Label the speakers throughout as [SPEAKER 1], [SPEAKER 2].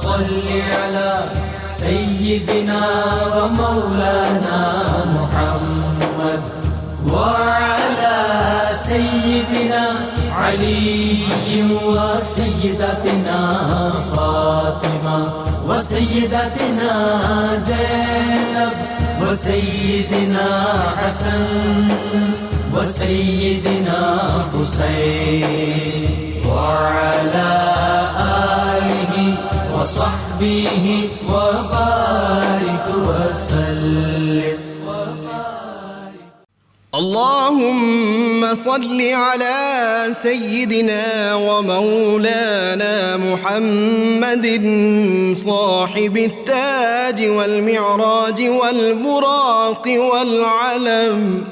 [SPEAKER 1] صل على سيدنا ومولانا محمد وعلى سيدنا علي وسيدتنا فاطمة وسيدتنا زينب وسيدنا حسن وسيدنا حسين وعلى آله وصحبه وبارك وسلم.
[SPEAKER 2] اللهم صل على سيدنا ومولانا محمد صاحب التاج والمعراج والبراق والعلم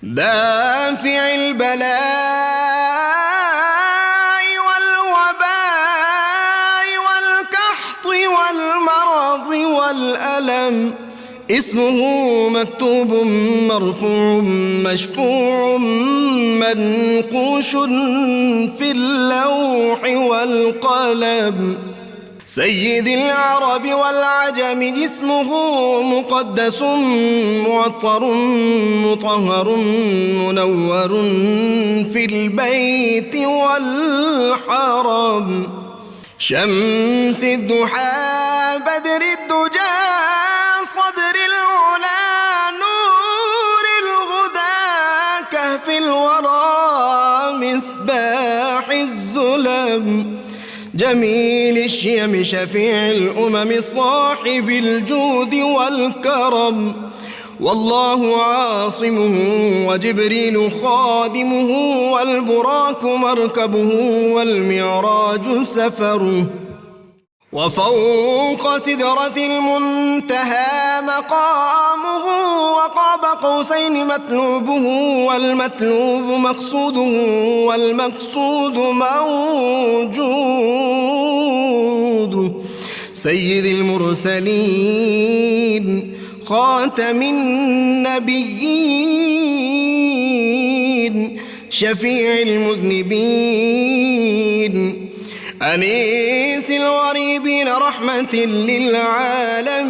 [SPEAKER 2] دافع البلاء والوباء والقحط والمرض والألم اسمه مكتوب مرفوع مشفوع منقوش في اللوح والقلم سيد العرب والعجم جسمه مقدس معطر مطهر منور في البيت والحرم شمس الضحى بدر الدجى صدر العلا نور الهدى كهف الورى مصباح الظلم جميل الشيم شفيع الأمم صاحب الجود والكرم والله عاصمه وجبريل خادمه والبراك مركبه والمعراج سفره وفوق سدرة المنتهى مقامه وقاب قوسين مطلوبه والمطلوب مقصوده والمقصود موجود سيد المرسلين خاتم النبيين شفيع المذنبين أنيس الغريبين رحمة للعالمين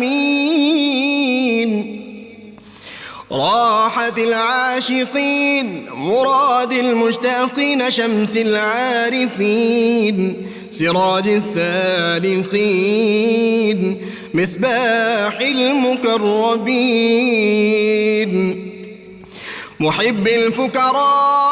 [SPEAKER 2] راحة العاشقين مراد المشتاقين شمس العارفين سراج السالكين مصباح المقربين محب الفقراء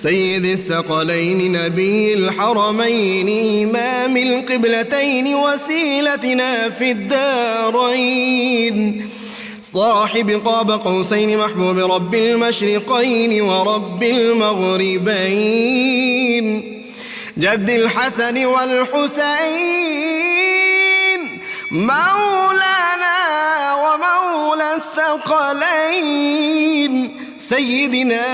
[SPEAKER 2] سيد الثقلين نبي الحرمين إمام القبلتين وسيلتنا في الدارين صاحب قاب قوسين محبوب رب المشرقين ورب المغربين جد الحسن والحسين مولانا ومولى الثقلين سيدنا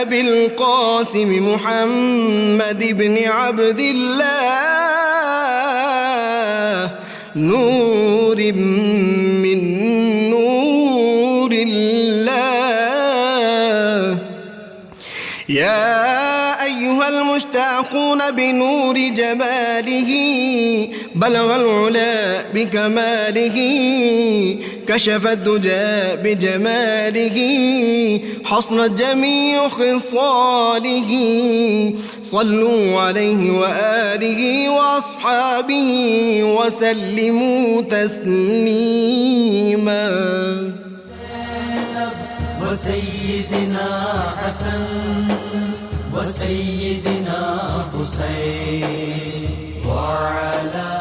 [SPEAKER 2] أبي القاسم محمد بن عبد الله نور من نور الله يا أيها المشتاقون بنور جماله بلغ العلا بكماله كشف الدجى بجماله حصنت جميع خصاله صلوا عليه وآله وأصحابه وسلموا تسليما
[SPEAKER 1] وسيدنا حسن وسيدنا حسين وعلى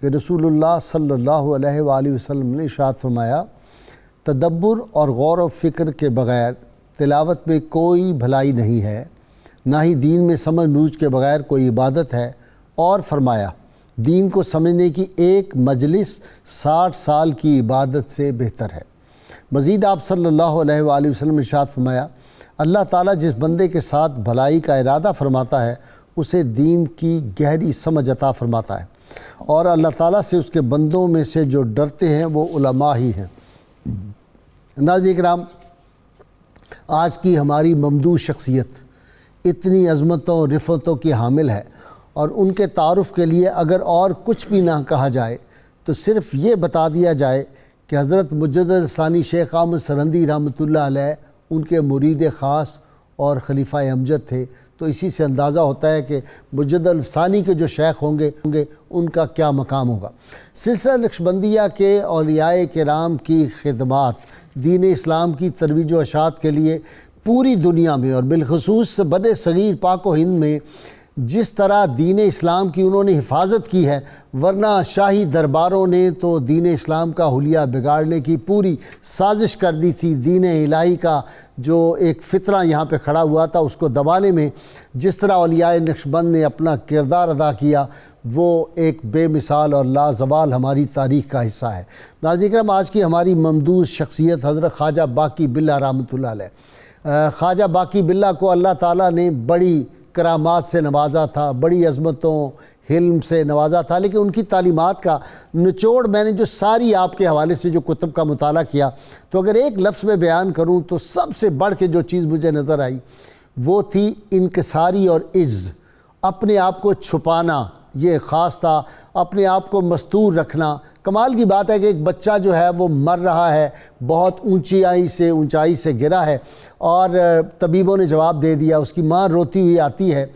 [SPEAKER 3] کہ رسول اللہ صلی اللہ علیہ وآلہ وسلم نے ارشاد فرمایا، تدبر اور غور و فکر کے بغیر تلاوت میں کوئی بھلائی نہیں ہے، نہ ہی دین میں سمجھ بوجھ کے بغیر کوئی عبادت ہے، اور فرمایا دین کو سمجھنے کی ایک مجلس 60 سال کی عبادت سے بہتر ہے۔ مزید آپ صلی اللہ علیہ وآلہ وسلم نے ارشاد فرمایا، اللہ تعالیٰ جس بندے کے ساتھ بھلائی کا ارادہ فرماتا ہے اسے دین کی گہری سمجھ عطا فرماتا ہے، اور اللہ تعالیٰ سے اس کے بندوں میں سے جو ڈرتے ہیں وہ علماء ہی ہیں۔ ناظرین کرام، آج کی ہماری ممدوح شخصیت اتنی عظمتوں و رفتوں کی حامل ہے، اور ان کے تعارف کے لیے اگر اور کچھ بھی نہ کہا جائے تو صرف یہ بتا دیا جائے کہ حضرت مجدد ثانی شیخ احمد سرہندی رحمۃ اللہ علیہ ان کے مرید خاص اور خلیفہ امجد تھے، تو اسی سے اندازہ ہوتا ہے کہ مجدد ثانی کے جو شیخ ہوں گے ان کا کیا مقام ہوگا۔ سلسلہ نقشبندیہ کے اولیاء کرام کی خدمات دین اسلام کی ترویج و اشاعت کے لیے پوری دنیا میں اور بالخصوص بر صغیر پاک و ہند میں جس طرح دین اسلام کی انہوں نے حفاظت کی ہے، ورنہ شاہی درباروں نے تو دین اسلام کا حلیہ بگاڑنے کی پوری سازش کر دی تھی۔ دین الہی کا جو ایک فطرہ یہاں پہ کھڑا ہوا تھا اس کو دبانے میں جس طرح اولیاء نقشبند نے اپنا کردار ادا کیا، وہ ایک بے مثال اور لازوال ہماری تاریخ کا حصہ ہے۔ ناظرین کرام، آج کی ہماری ممدوح شخصیت حضرت خواجہ باقی باللہ رحمۃ اللہ علیہ۔ خواجہ باقی باللہ کو اللہ تعالیٰ نے بڑی کرامات سے نوازا تھا، بڑی عظمتوں حلم سے نوازا تھا، لیکن ان کی تعلیمات کا نچوڑ میں نے جو ساری آپ کے حوالے سے جو کتب کا مطالعہ کیا، تو اگر ایک لفظ میں بیان کروں تو سب سے بڑھ کے جو چیز مجھے نظر آئی وہ تھی انکساری اور عجز، اپنے آپ کو چھپانا، یہ خاص تھا، اپنے آپ کو مستور رکھنا۔ کمال کی بات ہے کہ ایک بچہ جو ہے وہ مر رہا ہے، بہت اونچائی سے گرا ہے، اور طبیبوں نے جواب دے دیا، اس کی ماں روتی ہوئی آتی ہے،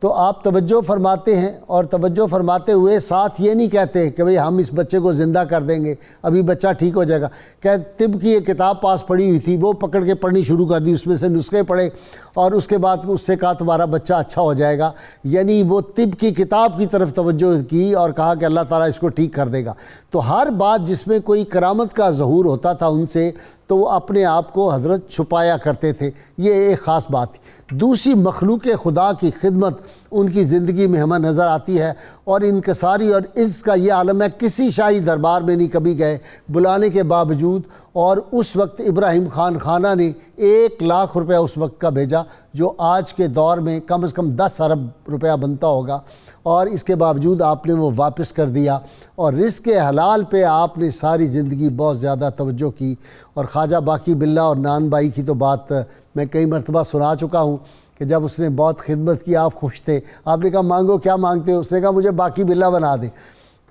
[SPEAKER 3] تو آپ توجہ فرماتے ہیں، اور توجہ فرماتے ہوئے ساتھ یہ نہیں کہتے کہ بھئی ہم اس بچے کو زندہ کر دیں گے، ابھی بچہ ٹھیک ہو جائے گا۔ کہ طب کی ایک کتاب پاس پڑھی ہوئی تھی، وہ پکڑ کے پڑھنی شروع کر دی، اس میں سے نسخے پڑھے، اور اس کے بعد اس سے کہا تمہارا بچہ اچھا ہو جائے گا، یعنی وہ طب کی کتاب کی طرف توجہ کی اور کہا کہ اللہ تعالیٰ اس کو ٹھیک کر دے گا۔ تو ہر بات جس میں کوئی کرامت کا ظہور ہوتا تھا ان سے، تو وہ اپنے آپ کو حضرت چھپایا کرتے تھے، یہ ایک خاص بات تھی۔ دوسری، مخلوق خدا کی خدمت ان کی زندگی میں ہمیں نظر آتی ہے، اور انکساری اور عز کا یہ عالم ہے، کسی شاہی دربار میں نہیں کبھی گئے بلانے کے باوجود، اور اس وقت ابراہیم خان خانہ نے 1 لاکھ روپیہ اس وقت کا بھیجا، جو آج کے دور میں کم از کم 10 ارب روپیہ بنتا ہوگا، اور اس کے باوجود آپ نے وہ واپس کر دیا، اور رزق حلال پہ آپ نے ساری زندگی بہت زیادہ توجہ کی۔ اور خواجہ باقی باللہ اور نان بھائی کی تو بات میں کئی مرتبہ سنا چکا ہوں کہ جب اس نے بہت خدمت کی، آپ خوش تھے، آپ نے کہا مانگو کیا مانگتے ہو، اس نے کہا مجھے باقی باللہ بنا دے،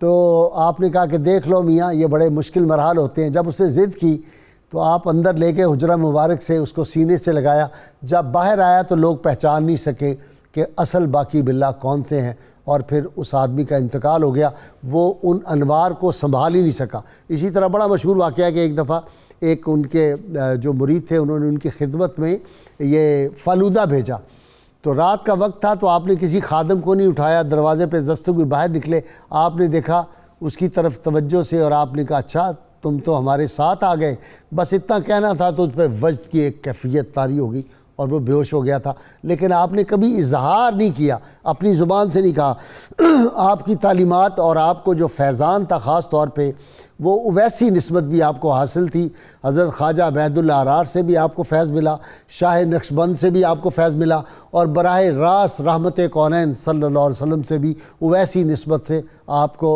[SPEAKER 3] تو آپ نے کہا کہ دیکھ لو میاں یہ بڑے مشکل مرحل ہوتے ہیں۔ جب اس نے ضد کی تو آپ اندر لے کے حجرہ مبارک سے اس کو سینے سے لگایا، جب باہر آیا تو لوگ پہچان نہیں سکے کہ اصل باقی باللہ کون سے ہیں، اور پھر اس آدمی کا انتقال ہو گیا، وہ ان انوار کو سنبھال ہی نہیں سکا۔ اسی طرح بڑا مشہور واقعہ ہے کہ ایک دفعہ ایک ان کے جو مرید تھے، انہوں نے ان کی خدمت میں یہ فالودہ بھیجا، تو رات کا وقت تھا، تو آپ نے کسی خادم کو نہیں اٹھایا، دروازے پہ دستک ہوئی، باہر نکلے، آپ نے دیکھا اس کی طرف توجہ سے، اور آپ نے کہا اچھا تم تو ہمارے ساتھ آ گئے، بس اتنا کہنا تھا تو اس پہ وجد کی ایک کیفیت طاری ہو گئی اور وہ بے ہوش ہو گیا تھا، لیکن آپ نے کبھی اظہار نہیں کیا، اپنی زبان سے نہیں کہا۔ آپ کی تعلیمات اور آپ کو جو فیضان تھا خاص طور پہ، وہ ویسی نسبت بھی آپ کو حاصل تھی۔ حضرت خواجہ عبید اللہ ارار سے بھی آپ کو فیض ملا، شاہ نقشبند سے بھی آپ کو فیض ملا، اور براہ راست رحمت کونین صلی اللہ علیہ وسلم سے بھی ویسی نسبت سے آپ کو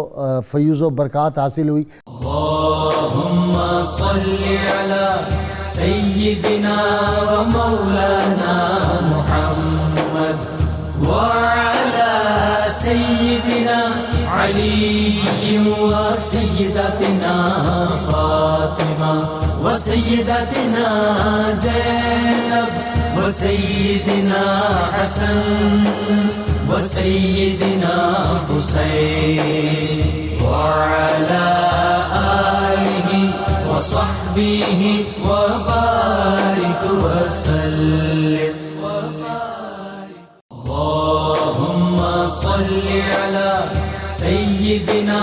[SPEAKER 3] فیوز و برکات حاصل ہوئی۔
[SPEAKER 1] اللہم صلی علی سیدنا و مولانا محمد وعلی سیدنا علی و سیدتنا فاطمہ و سیدتنا زینب و سیدنا حسن و سیدنا حسین وعلی آلہ وصحبہ وبارک وسلم۔ اللہم صلی علی سیدنا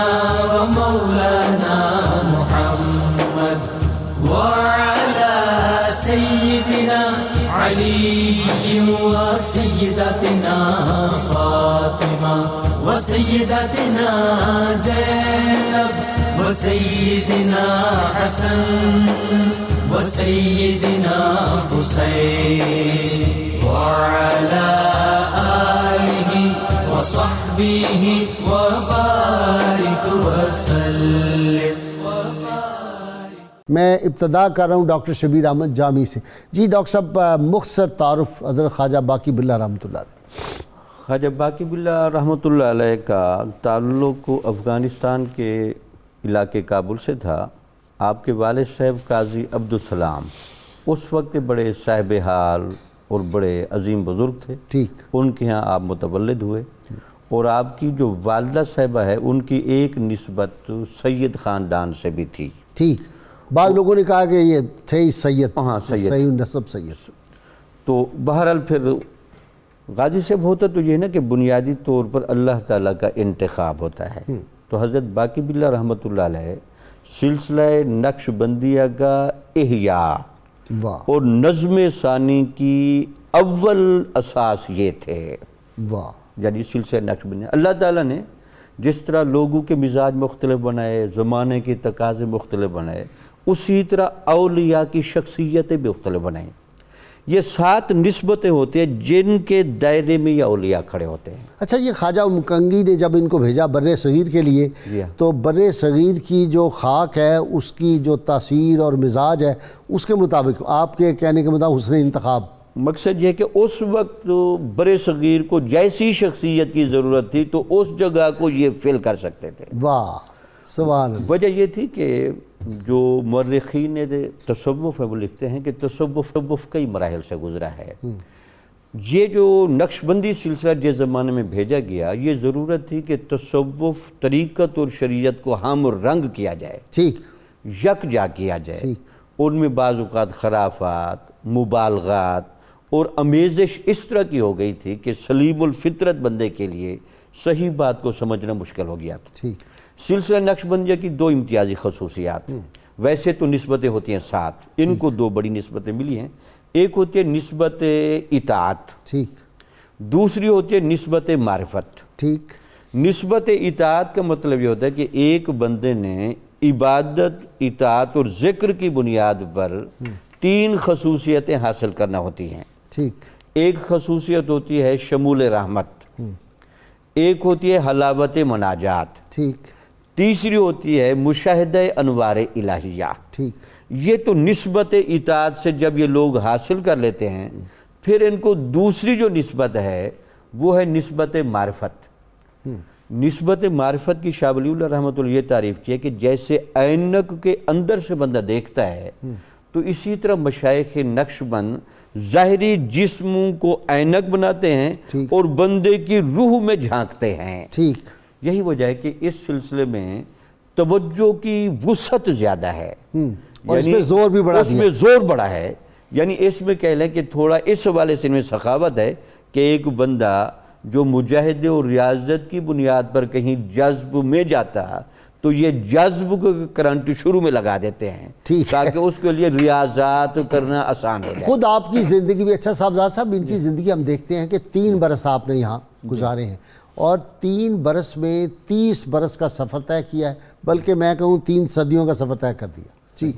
[SPEAKER 1] وسيدتنا فاطمة وسيدتنا زينب وسيدنا حسن وسيدنا حسين وعلى آله وصحبه وبارك وسلم.
[SPEAKER 3] میں ابتدا کر رہا ہوں ڈاکٹر شبیر احمد جامی سے. جی ڈاکٹر صاحب، مختصر تعارف حضرت خواجہ باقی باللہ رحمۃ اللہ علیہ.
[SPEAKER 4] خواجہ باقی باللہ رحمۃ اللہ علیہ کا تعلق افغانستان کے علاقے کابل سے تھا. آپ کے والد صاحب قاضی عبدالسلام اس وقت بڑے صاحب حال اور بڑے عظیم بزرگ تھے.
[SPEAKER 3] ٹھیک.
[SPEAKER 4] ان کے ہاں آپ متولد ہوئے، اور آپ کی جو والدہ صاحبہ ہے ان کی ایک نسبت سید خاندان سے بھی تھی.
[SPEAKER 3] ٹھیک. بعض لوگوں نے کہا کہ یہ تھے ہی سید.
[SPEAKER 4] ہاں، سید.
[SPEAKER 3] صحیح نسب سید.
[SPEAKER 4] تو بہرحال پھر غازی صاحب ہوتا تو یہ نا کہ بنیادی طور پر اللہ تعالیٰ کا انتخاب ہوتا ہے. تو حضرت باقی باللہ رحمۃ اللہ علیہ سلسلہ نقش بندیہ کا احیاء
[SPEAKER 3] واہ
[SPEAKER 4] اور نظم ثانی کی اول اساس یہ تھے.
[SPEAKER 3] واہ.
[SPEAKER 4] یعنی سلسلہ نقش بندیہ اللہ تعالیٰ نے جس طرح لوگوں کے مزاج مختلف بنائے، زمانے کے تقاضے مختلف بنائے، اسی طرح اولیاء کی شخصیتیں بھی مختلف بنائیں. یہ 7 نسبتیں ہوتے ہیں جن کے دائرے میں یہ اولیاء کھڑے ہوتے ہیں.
[SPEAKER 3] اچھا، یہ خواجہ مکنگی نے جب ان کو بھیجا بر صغیر کے لیے، تو بر صغیر کی جو خاک ہے اس کی جو تاثیر اور مزاج ہے اس کے مطابق آپ کے کہنے کے مطابق حسن انتخاب.
[SPEAKER 4] مقصد یہ کہ اس وقت برِ صغیر کو جیسی شخصیت کی ضرورت تھی تو اس جگہ کو یہ فل کر سکتے تھے.
[SPEAKER 3] واہ سبحان اللہ.
[SPEAKER 4] وجہ یہ تھی کہ جو مورخین تصوف ہے وہ لکھتے ہیں کہ تصوف کئی مراحل سے گزرا ہے. یہ جو نقش بندی سلسلہ جس زمانے میں بھیجا گیا، یہ ضرورت تھی کہ تصوف طریقت اور شریعت کو ہم رنگ کیا جائے،
[SPEAKER 3] ٹھیک،
[SPEAKER 4] یکجا کیا جائے. ان میں بعض اوقات خرافات، مبالغات اور امیزش اس طرح کی ہو گئی تھی کہ سلیم الفطرت بندے کے لیے صحیح بات کو سمجھنا مشکل ہو گیا تھا.
[SPEAKER 3] ٹھیک.
[SPEAKER 4] سلسلہ نقش بندیہ کی 2 امتیازی خصوصیات. ویسے تو نسبتیں ہوتی ہیں 7، ان کو 2 بڑی نسبتیں ملی ہیں. ایک ہوتی ہے نسبت اطاعت،
[SPEAKER 3] ٹھیک.
[SPEAKER 4] دوسری ہوتی ہے نسبت معرفت.
[SPEAKER 3] ٹھیک.
[SPEAKER 4] نسبت اطاعت کا مطلب یہ ہوتا ہے کہ ایک بندے نے عبادت، اطاعت اور ذکر کی بنیاد پر 3 خصوصیتیں حاصل کرنا ہوتی ہیں.
[SPEAKER 3] ٹھیک.
[SPEAKER 4] ایک خصوصیت ہوتی ہے شمول رحمت، ایک ہوتی ہے حلاوت مناجات،
[SPEAKER 3] ٹھیک.
[SPEAKER 4] تیسری ہوتی ہے مشاہدہ انوار الہیہ.
[SPEAKER 3] ٹھیک.
[SPEAKER 4] یہ تو نسبت اطاعت سے جب یہ لوگ حاصل کر لیتے ہیں، پھر ان کو دوسری جو نسبت ہے وہ ہے نسبت معرفت. نسبت معرفت کی شاہ ولی اللہ رحمۃ اللہ یہ تعریف کی ہے کہ جیسے اینک کے اندر سے بندہ دیکھتا ہے، تو اسی طرح مشائخ نقش بند ظاہری جسموں کو اینک بناتے ہیں اور بندے کی روح میں جھانکتے ہیں.
[SPEAKER 3] ٹھیک.
[SPEAKER 4] یہی وجہ ہے کہ اس سلسلے میں توجہ کی وسعت زیادہ ہے،
[SPEAKER 3] اور اس میں زور بھی بڑا
[SPEAKER 4] اس میں زور بڑا ہے. یعنی اس میں کہہ لیں کہ تھوڑا اس حوالے سے ان میں سخاوت ہے کہ ایک بندہ جو مجاہدے اور ریاضت کی بنیاد پر کہیں جذب میں جاتا تو یہ جذب کو کرنٹ شروع میں لگا دیتے ہیں تاکہ اس کے لیے ریاضات کرنا آسان ہو جائے.
[SPEAKER 3] خود آپ کی زندگی بھی اچھا صاحبزاد صاحب، ان کی زندگی ہم دیکھتے ہیں کہ 3 برس آپ نے یہاں گزارے ہیں، اور 3 برس میں 30 برس کا سفر طے کیا ہے، بلکہ میں کہوں 3 صدیوں کا سفر طے کر دیا. جی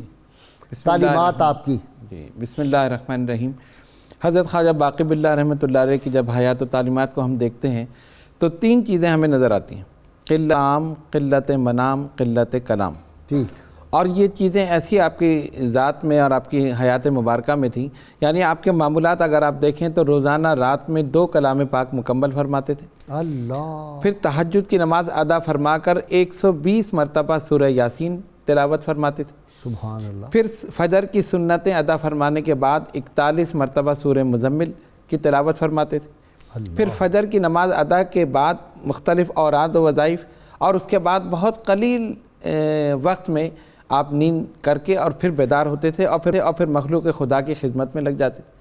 [SPEAKER 3] تعلیمات آپ کی.
[SPEAKER 5] جی بسم اللہ الرحمن الرحیم. حضرت خواجہ باقی باللہ رحمۃ اللہ علیہ کی جب حیات و تعلیمات کو ہم دیکھتے ہیں تو 3 چیزیں ہمیں نظر آتی ہیں: قلت عام، قلت منام، قلت کلام.
[SPEAKER 3] ٹھیک.
[SPEAKER 5] اور یہ چیزیں ایسی آپ کی ذات میں اور آپ کی حیات مبارکہ میں تھیں. یعنی آپ کے معمولات اگر آپ دیکھیں تو روزانہ رات میں 2 کلام پاک مکمل فرماتے تھے.
[SPEAKER 3] اللہ.
[SPEAKER 5] پھر تہجد کی نماز ادا فرما کر 120 مرتبہ سورہ یاسین تلاوت فرماتے تھے.
[SPEAKER 3] سبحان اللہ.
[SPEAKER 5] پھر فجر کی سنتیں ادا فرمانے کے بعد 41 مرتبہ سورہ مزمل کی تلاوت فرماتے تھے. پھر فجر کی نماز ادا کے بعد مختلف اوراد و وظائف، اور اس کے بعد بہت قلیل وقت میں آپ نیند کر کے اور پھر بیدار ہوتے تھے اور پھر مخلوق خدا کی خدمت میں لگ جاتے تھے.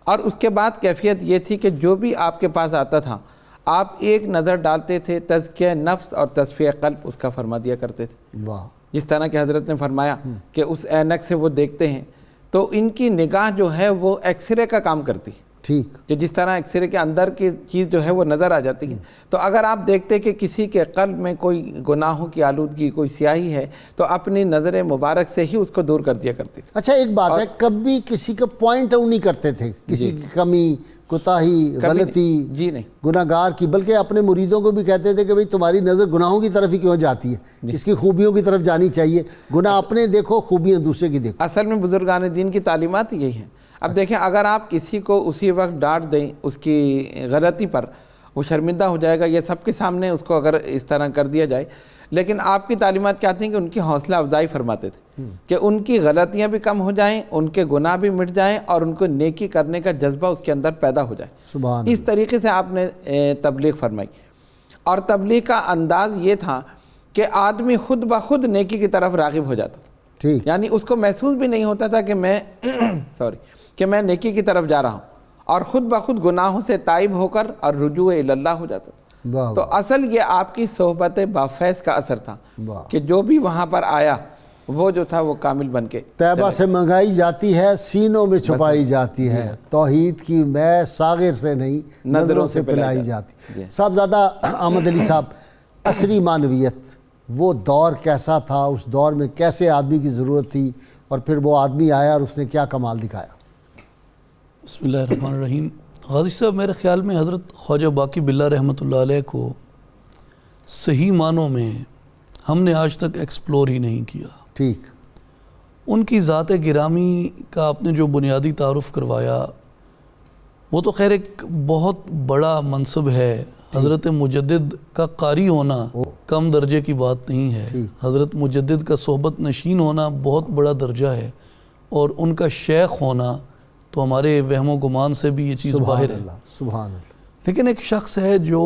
[SPEAKER 5] اور اس کے بعد کیفیت یہ تھی کہ جو بھی آپ کے پاس آتا تھا آپ ایک نظر ڈالتے تھے، تزکیہ نفس اور تصفیہ قلب اس کا فرما دیا کرتے تھے.
[SPEAKER 3] واہ.
[SPEAKER 5] جس طرح کہ حضرت نے فرمایا کہ اس اینک سے وہ دیکھتے ہیں تو ان کی نگاہ جو ہے وہ ایکس رے کا کام کرتی ہے.
[SPEAKER 3] ٹھیک،
[SPEAKER 5] کہ جس طرح ایک سرے کے اندر کی چیز جو ہے وہ نظر آ جاتی ہے. تو اگر آپ دیکھتے کہ کسی کے قلب میں کوئی گناہوں کی آلودگی، کوئی سیاہی ہے، تو اپنی نظر مبارک سے ہی اس کو دور کر دیا کرتی تھی.
[SPEAKER 3] اچھا ایک بات ہے، کبھی کسی کا پوائنٹ آؤٹ نہیں کرتے تھے کسی کی کمی، کوتاہی، غلطی،
[SPEAKER 5] جی نہیں،
[SPEAKER 3] گناہ گار کی، بلکہ اپنے مریدوں کو بھی کہتے تھے کہ بھئی تمہاری نظر گناہوں کی طرف ہی کیوں جاتی ہے، اس کی خوبیوں کی طرف جانی چاہیے. گناہ اپنے دیکھو، خوبیاں دوسرے کی دیکھو.
[SPEAKER 5] اصل میں بزرگان دین کی تعلیمات یہی ہیں. اب دیکھیں، اگر آپ کسی کو اسی وقت ڈانٹ دیں اس کی غلطی پر، وہ شرمندہ ہو جائے گا، یہ سب کے سامنے اس کو اگر اس طرح کر دیا جائے. لیکن آپ کی تعلیمات کیا تھیں کہ ان کی حوصلہ افزائی فرماتے تھے کہ ان کی غلطیاں بھی کم ہو جائیں، ان کے گناہ بھی مٹ جائیں، اور ان کو نیکی کرنے کا جذبہ اس کے اندر پیدا ہو جائے.
[SPEAKER 3] سبحان
[SPEAKER 5] اس طریقے سے آپ نے تبلیغ فرمائی. اور تبلیغ کا انداز یہ تھا کہ آدمی خود بخود نیکی کی طرف راغب ہو جاتا تھا.
[SPEAKER 3] ٹھیک،
[SPEAKER 5] یعنی اس کو محسوس بھی نہیں ہوتا تھا کہ میں نیکی کی طرف جا رہا ہوں، اور خود بخود گناہوں سے تائب ہو کر اور رجوع اللہ ہو جاتا تھا.
[SPEAKER 3] واہ
[SPEAKER 5] تو اصل یہ آپ کی صحبت بافیض کا اثر تھا
[SPEAKER 3] واہ.
[SPEAKER 5] کہ جو بھی وہاں پر آیا وہ جو تھا وہ کامل بن کے
[SPEAKER 3] طیبہ سے منگائی جاتی ہے، سینوں میں چھپائی جاتی ہے. توحید کی میں ساغر سے نہیں، نظروں سے پلائی جاتی. صاحبزادہ احمد علی صاحب، عصری معنویت، وہ دور کیسا تھا؟ اس دور میں کیسے آدمی کی ضرورت تھی، اور پھر وہ آدمی آیا اور اس نے کیا کمال دکھایا؟
[SPEAKER 6] بسم اللہ الرحمن الرحیم. غازی صاحب، میرے خیال میں حضرت خواجہ باقی باللہ رحمۃ اللہ علیہ کو صحیح معنوں میں ہم نے آج تک ایکسپلور ہی نہیں کیا.
[SPEAKER 3] ٹھیک،
[SPEAKER 6] ان کی ذات گرامی کا آپ نے جو بنیادی تعارف کروایا، وہ تو خیر ایک بہت بڑا منصب ہے. حضرت مجدد کا قاری ہونا کم درجے کی بات نہیں ہے. حضرت مجدد کا صحبت نشین ہونا بہت بڑا درجہ ہے، اور ان کا شیخ ہونا تو ہمارے وہم و گمان سے بھی یہ چیز باہر ہے.
[SPEAKER 3] سبحان اللہ.
[SPEAKER 6] لیکن ایک شخص ہے جو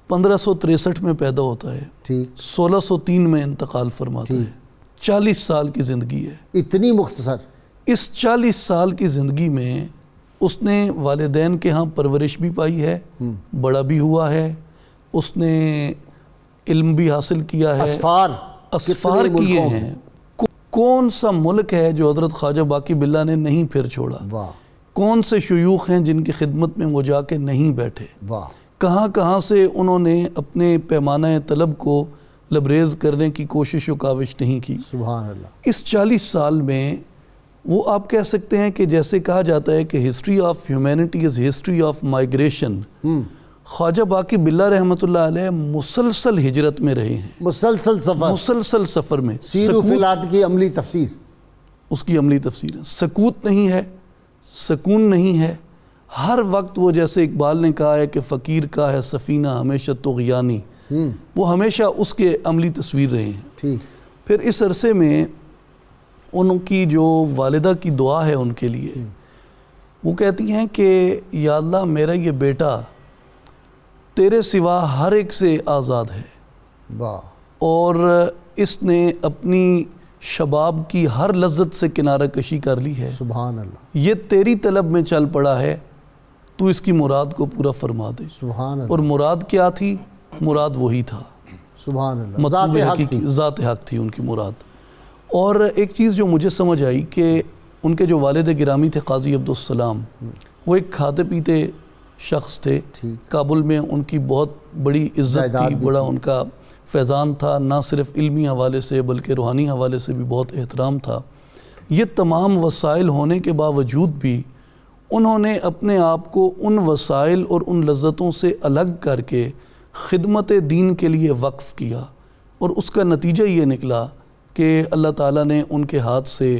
[SPEAKER 6] 1563 میں پیدا ہوتا ہے،
[SPEAKER 3] ٹھیک،
[SPEAKER 6] 1603 میں انتقال فرماتا ہے. 40 سال کی زندگی ہے.
[SPEAKER 3] اتنی مختصر.
[SPEAKER 6] اس 40 سال کی زندگی میں اس نے والدین کے ہاں پرورش بھی پائی ہے، بڑا بھی ہوا ہے، اس نے علم بھی حاصل کیا ہے، اسفار کیے ہیں. کون سا ملک ہے جو حضرت خواجہ باقی باللہ نے نہیں پھر چھوڑا؟
[SPEAKER 3] واہ.
[SPEAKER 6] کون سے شیوخ ہیں جن کی خدمت میں وہ جا کے نہیں بیٹھے؟
[SPEAKER 3] واہ.
[SPEAKER 6] کہاں کہاں سے انہوں نے اپنے پیمانہ طلب کو لبریز کرنے کی کوشش و کاوش نہیں کی؟
[SPEAKER 3] سبحان اللہ.
[SPEAKER 6] اس 40 سال میں وہ آپ کہہ سکتے ہیں کہ جیسے کہا جاتا ہے کہ history of humanity is history of migration. Khwaja Baqi Billah رحمۃ اللہ علیہ مسلسل ہجرت میں رہے ہیں، مسلسل سفر میں.
[SPEAKER 3] سیر و فلاد کی عملی تفسیر،
[SPEAKER 6] اس کی عملی تفسیر ہے. سکوت نہیں ہے، سکون نہیں ہے. ہر وقت وہ، جیسے اقبال نے کہا ہے کہ فقیر کا ہے سفینہ ہمیشہ طغیانی، وہ ہمیشہ اس کے عملی تصویر رہے ہیں.
[SPEAKER 3] ٹھیک.
[SPEAKER 6] پھر اس عرصے میں ان کی جو والدہ کی دعا ہے ان کے لیے، وہ کہتی ہیں کہ یا اللہ میرا یہ بیٹا تیرے سوا ہر ایک سے آزاد ہے،
[SPEAKER 3] واہ.
[SPEAKER 6] اور اس نے اپنی شباب کی ہر لذت سے کنارہ کشی کر لی ہے.
[SPEAKER 3] سبحان اللہ.
[SPEAKER 6] یہ تیری طلب میں چل پڑا ہے، تو اس کی مراد کو پورا فرما دے.
[SPEAKER 3] سبحان اللہ.
[SPEAKER 6] اور مراد کیا تھی؟ مراد وہی تھا،
[SPEAKER 3] سبحان اللہ،
[SPEAKER 6] مطلوب
[SPEAKER 3] ذات حق
[SPEAKER 6] حقیقی،
[SPEAKER 3] تھی.
[SPEAKER 6] ذات حق تھی ان کی مراد. اور ایک چیز جو مجھے سمجھ آئی کہ ان کے جو والد گرامی تھے قاضی عبدالسلام، وہ ایک کھاتے پیتے شخص تھے. کابل میں ان کی بہت بڑی عزت تھی، بڑا ان کا فیضان تھا، نہ صرف علمی حوالے سے بلکہ روحانی حوالے سے بھی بہت احترام تھا. یہ تمام وسائل ہونے کے باوجود بھی انہوں نے اپنے آپ کو ان وسائل اور ان لذتوں سے الگ کر کے خدمت دین کے لیے وقف کیا، اور اس کا نتیجہ یہ نکلا کہ اللہ تعالیٰ نے ان کے ہاتھ سے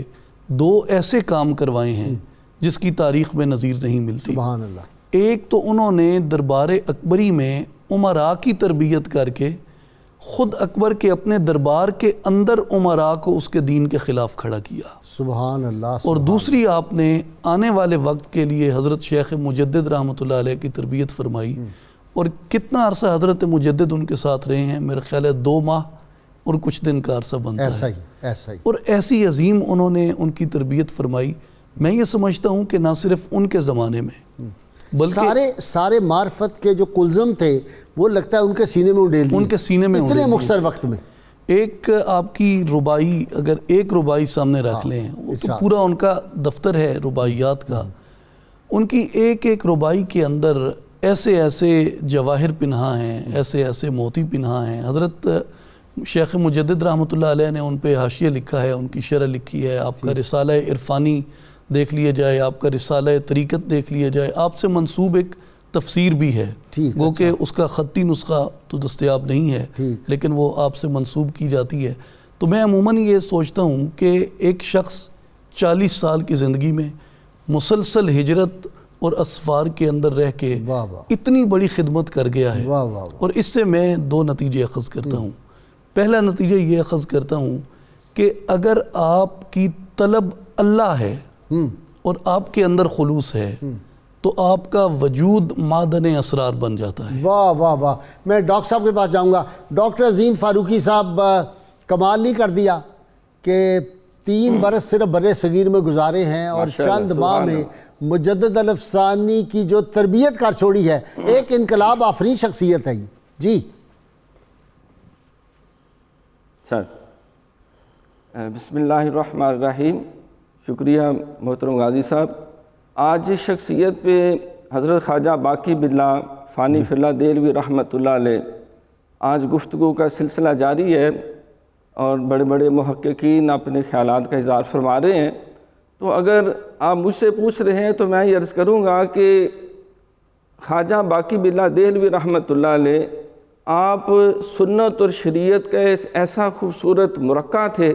[SPEAKER 6] 2 ایسے کام کروائے ہیں جس کی تاریخ میں نظیر نہیں ملتی.
[SPEAKER 3] سبحان اللہ.
[SPEAKER 6] ایک تو انہوں نے دربار اکبری میں امراء کی تربیت کر کے خود اکبر کے اپنے دربار کے اندر امراء کو اس کے دین کے خلاف کھڑا کیا.
[SPEAKER 3] سبحان اللہ.
[SPEAKER 6] اور دوسری آپ نے آنے والے وقت کے لیے حضرت شیخ مجدد رحمۃ اللہ علیہ کی تربیت فرمائی. اور کتنا عرصہ حضرت مجدد ان کے ساتھ رہے ہیں؟ میرے خیال ہے 2 ماہ اور کچھ دن کا عرصہ بنتا ہے.
[SPEAKER 3] ایسا ہی.
[SPEAKER 6] اور ایسی عظیم انہوں نے ان کی تربیت فرمائی. میں یہ سمجھتا ہوں کہ نہ صرف ان کے زمانے میں بلکہ
[SPEAKER 3] سارے معرفت کے جو کلزم تھے وہ لگتا ہے ان کے سینے میں اڈیل دیے،
[SPEAKER 6] ان کے سینے میں
[SPEAKER 3] اتنے مختصر وقت میں.
[SPEAKER 6] ایک آپ کی ربائی، اگر ایک ربائی سامنے رکھ لیں، وہ تو پورا ان کا دفتر ہے رباعیات کا. ان کی ایک ایک ربائی کے اندر ایسے ایسے جواہر پنہا ہیں، ایسے ایسے موتی پنہا ہیں. حضرت شیخ مجدد رحمۃ اللہ علیہ نے ان پہ حاشیہ لکھا ہے، ان کی شرح لکھی ہے. آپ کا رسالہ عرفانی دیکھ لیا جائے، آپ کا رسالہ طریقت دیکھ لیا جائے، آپ سے منسوب ایک تفسیر بھی ہے. وہ کہ اس کا خطی نسخہ تو دستیاب نہیں ہے، لیکن وہ آپ سے منسوب کی جاتی ہے. تو میں عموماً یہ سوچتا ہوں کہ ایک شخص 40 سال کی زندگی میں مسلسل ہجرت اور اسفار کے اندر رہ کے اتنی بڑی خدمت کر گیا ہے، اور اس سے میں 2 نتیجے اخذ کرتا ہوں. پہلا نتیجہ یہ اخذ کرتا ہوں کہ اگر آپ کی طلب اللہ ہے اور آپ کے اندر خلوص ہے تو آپ کا وجود معدن اسرار بن جاتا ہے.
[SPEAKER 3] واہ واہ واہ. میں ڈاکٹر صاحب کے پاس جاؤں گا. ڈاکٹر عظیم فاروقی صاحب، کمال نہیں کر دیا کہ 3 برس صرف بر صغیر میں گزارے ہیں اور چند ماہ میں مجدد الافسانی کی جو تربیت کر چھوڑی ہے، ایک انقلاب آفرین شخصیت ہے. جی
[SPEAKER 7] سر، بسم اللہ الرحمن الرحیم. شکریہ محترم غازی صاحب. آج اس شخصیت پہ حضرت خواجہ باقی باللہ فانی فی اللہ دہلوی رحمۃ اللہ علیہ آج گفتگو کا سلسلہ جاری ہے، اور بڑے بڑے محققین اپنے خیالات کا اظہار فرما رہے ہیں. تو اگر آپ مجھ سے پوچھ رہے ہیں تو میں یہ عرض کروں گا کہ خواجہ باقی باللہ دہلوی رحمۃ اللہ علیہ آپ سنت اور شریعت کا ایسا خوبصورت مرکہ تھے.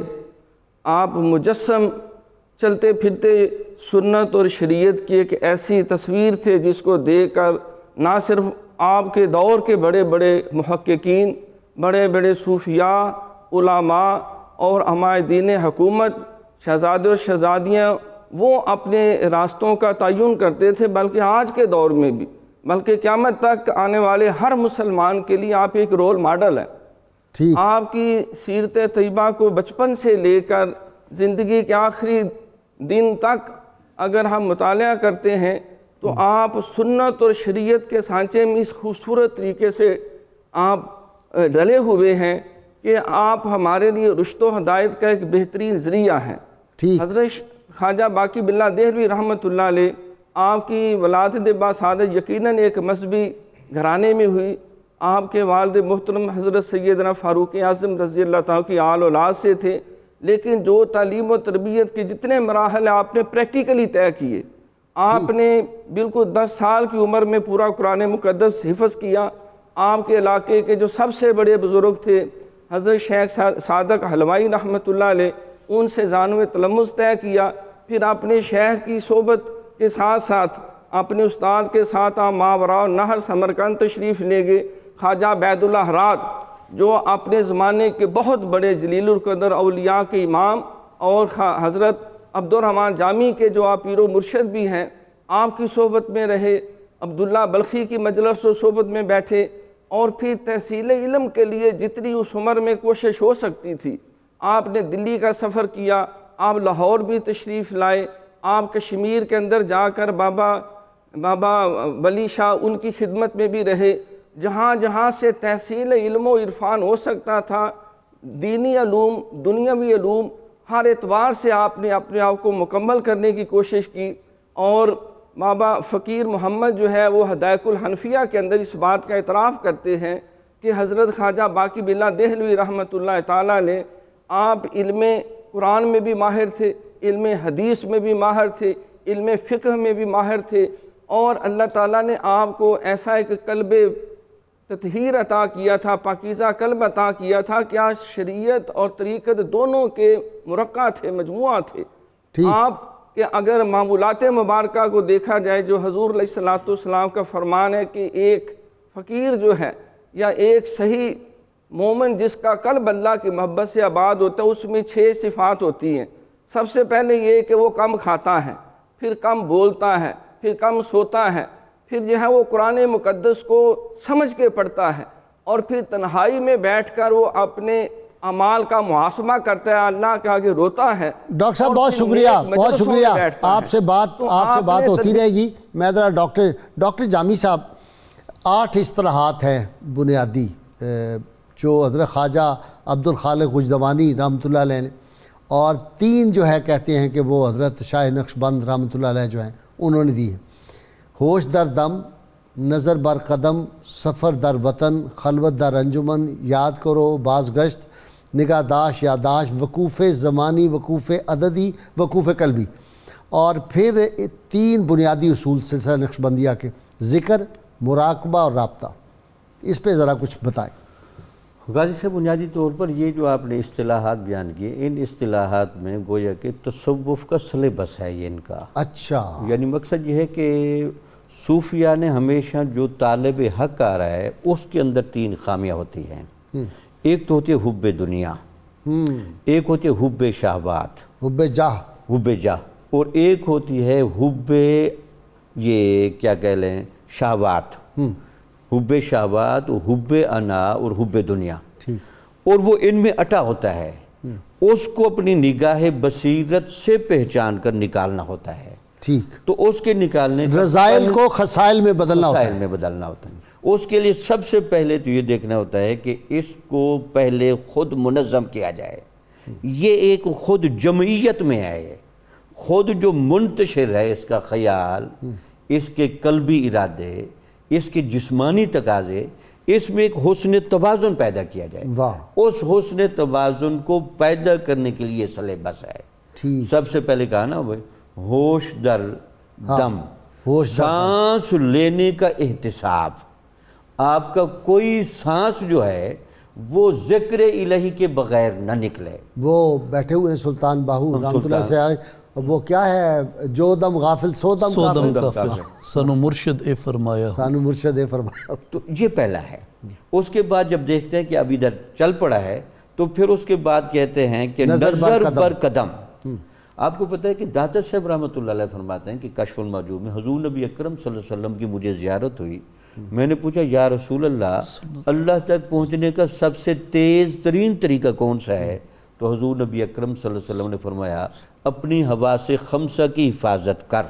[SPEAKER 7] آپ مجسم چلتے پھرتے سنت اور شریعت کی ایک ایسی تصویر تھے جس کو دیکھ کر نہ صرف آپ کے دور کے بڑے بڑے محققین، بڑے بڑے صوفیاء، علماء اور عمائدین حکومت، شہزادے اور شہزادیاں وہ اپنے راستوں کا تعین کرتے تھے، بلکہ آج کے دور میں بھی، بلکہ قیامت تک آنے والے ہر مسلمان کے لیے آپ ایک رول ماڈل ہیں. آپ کی سیرت طیبہ کو بچپن سے لے کر زندگی کے آخری دن تک اگر ہم مطالعہ کرتے ہیں تو آپ سنت اور شریعت کے سانچے میں اس خوبصورت طریقے سے آپ ڈلے ہوئے ہیں کہ آپ ہمارے لیے رشد و ہدایت کا ایک بہترین ذریعہ ہیں. حضرت خواجہ باقی باللہ دہلوی رحمۃ اللہ علیہ آپ کی ولادت باسعادت یقیناً ایک مذہبی گھرانے میں ہوئی. آپ کے والد محترم حضرت سیدنا فاروق اعظم رضی اللہ تعالیٰ کی آل اولاد سے تھے، لیکن جو تعلیم و تربیت کے جتنے مراحل آپ نے پریکٹیکلی طے کیے، آپ نے بالکل 10 سال کی عمر میں پورا قرآن مقدس حفظ کیا. آپ کے علاقے کے جو سب سے بڑے بزرگ تھے حضرت شیخ صادق حلوائی رحمۃ اللہ علیہ، ان سے زانو تلمذ طے کیا. پھر اپنے شیخ کی صحبت کے ساتھ ساتھ اپنے استاد کے ساتھ آپ ماوراء النہر سمرقند تشریف لے گئے. خواجہ بیت اللہ ہرات جو اپنے زمانے کے بہت بڑے جلیل القدر اولیاء کے امام، اور حضرت عبد الرحمن جامی کے جو آپ پیر و مرشد بھی ہیں، آپ کی صحبت میں رہے. عبداللہ بلخی کی مجلس و صحبت میں بیٹھے، اور پھر تحصیل علم کے لیے جتنی اس عمر میں کوشش ہو سکتی تھی آپ نے دلی کا سفر کیا. آپ لاہور بھی تشریف لائے. آپ کشمیر کے اندر جا کر بابا ولی شاہ ان کی خدمت میں بھی رہے. جہاں جہاں سے تحصیل علم و عرفان ہو سکتا تھا، دینی علوم، دنیاوی علوم، ہر اعتبار سے آپ نے اپنے آپ کو مکمل کرنے کی کوشش کی. اور بابا فقیر محمد جو ہے وہ ہدایت الحنفیہ کے اندر اس بات کا اعتراف کرتے ہیں کہ حضرت خواجہ باقی باللہ دہلوی رحمۃ اللہ تعالیٰ علیہ آپ علم قرآن میں بھی ماہر تھے، علم حدیث میں بھی ماہر تھے، علم فقہ میں بھی ماہر تھے، اور اللہ تعالیٰ نے آپ کو ایسا ایک قلب تطہیر عطا کیا تھا، پاکیزہ قلب عطا کیا تھا کہ آج شریعت اور طریقت دونوں کے مرکہ تھے، مجموعہ تھے. آپ کہ اگر معمولات مبارکہ کو دیکھا جائے، جو حضور علیہ السلام کا فرمان ہے کہ ایک فقیر جو ہے یا ایک صحیح مومن جس کا قلب اللہ کی محبت سے آباد ہوتا ہے، اس میں 6 صفات ہوتی ہیں. سب سے پہلے یہ کہ وہ کم کھاتا ہے، پھر کم بولتا ہے، پھر کم سوتا ہے، پھر جو ہے وہ قرآن مقدس کو سمجھ کے پڑھتا ہے، اور پھر تنہائی میں بیٹھ کر وہ اپنے اعمال کا محاسبہ کرتا ہے، اللہ کے آگے روتا ہے.
[SPEAKER 3] ڈاکٹر صاحب بہت شکریہ، بہت شکریہ. آپ سے بات ہوتی رہے گی. میں ذرا ڈاکٹر جامی صاحب، 8 اصطلاحات ہیں بنیادی جو حضرت خواجہ عبد الخالق غجدوانی رحمۃ اللہ علیہ نے، اور 3 جو ہے کہتے ہیں کہ وہ حضرت شاہ نقشبند رحمۃ اللہ علیہ جو ہیں انہوں نے دی ہیں. ہوش در دم، نظر بر قدم، سفر در وطن، خلوت در انجمن، یاد کرو باز گشت، نگاہ داشت یاداشت، وقوف زمانی، وقوف عددی، وقوف قلبی. اور پھر 3 بنیادی اصول سلسلہ نقشبندیہ کے: ذکر، مراقبہ اور رابطہ. اس پہ ذرا کچھ بتائیں.
[SPEAKER 4] غازی صاحب، بنیادی طور پر یہ جو آپ نے اصطلاحات بیان کیے، ان اصطلاحات میں گویا کہ تصوف کا سلیبس ہے یہ ان کا.
[SPEAKER 3] اچھا.
[SPEAKER 4] یعنی مقصد یہ ہے کہ صوفیہ نے ہمیشہ جو طالب حق آ رہا ہے اس کے اندر 3 خامیاں ہوتی ہیں. ایک تو ہوتی ہے حب دنیا، ایک ہوتی ہے حب شہوات،
[SPEAKER 3] حب جاہ،
[SPEAKER 4] حب جاہ، اور ایک ہوتی ہے حب، یہ کیا کہہ لیں، شہوات. حب شہوات، حب انا اور حب دنیا. اور وہ ان میں اٹا ہوتا ہے، اس کو اپنی نگاہ بصیرت سے پہچان کر نکالنا ہوتا ہے.
[SPEAKER 3] ٹھیک.
[SPEAKER 4] تو اس کے نکالنے کا
[SPEAKER 3] رذائل کو خسائل میں بدلنا ہوتا
[SPEAKER 4] مسائل
[SPEAKER 3] ہے.
[SPEAKER 4] میں بدلنا ہوتا ہے. اس کے لیے سب سے پہلے تو یہ دیکھنا ہوتا ہے کہ اس کو پہلے خود منظم کیا جائے. یہ ایک خود جمعیت میں ہے، خود جو منتشر ہے اس کا خیال، اس کے قلبی ارادے، اس کے جسمانی تقاضے، اس میں ایک حسن توازن پیدا کیا جائے.
[SPEAKER 3] واہ.
[SPEAKER 4] اس حسن توازن کو پیدا کرنے کے لیے سلیبس ہے.
[SPEAKER 3] ٹھیک.
[SPEAKER 4] سب سے پہلے کہا نا بھائی، ہوش در دم،
[SPEAKER 3] ہوش در دم.
[SPEAKER 4] سانس لینے کا احتساب. آپ کا کوئی سانس جو ہے وہ ذکر الہی کے بغیر نہ نکلے.
[SPEAKER 3] وہ بیٹھے ہوئے ہیں سلطان باہو رحمۃ اللہ سے آئے، وہ کیا ہے، جو دم غافل سو دم
[SPEAKER 6] سو دم
[SPEAKER 3] غافل.
[SPEAKER 6] کافر، سانو مرشد اے فرمایا.
[SPEAKER 3] سانو مرشد فرمایا.
[SPEAKER 4] تو یہ پہلا ہے. اس کے بعد جب دیکھتے ہیں کہ اب ادھر چل پڑا ہے تو پھر اس کے بعد کہتے ہیں کہ
[SPEAKER 3] نظر
[SPEAKER 4] نظر
[SPEAKER 3] بر
[SPEAKER 4] بر قدم. آپ کو پتہ ہے کہ داتا صاحب رحمۃ اللہ علیہ فرماتے ہیں کہ کشف المحجوب میں حضور نبی اکرم صلی اللہ علیہ وسلم کی مجھے زیارت ہوئی. میں نے پوچھا یا رسول اللہ تک پہنچنے کا سب سے تیز ترین طریقہ کون سا ہے؟ تو حضور نبی اکرم صلی اللہ علیہ وسلم نے فرمایا اپنی حواس خمسہ کی حفاظت کر.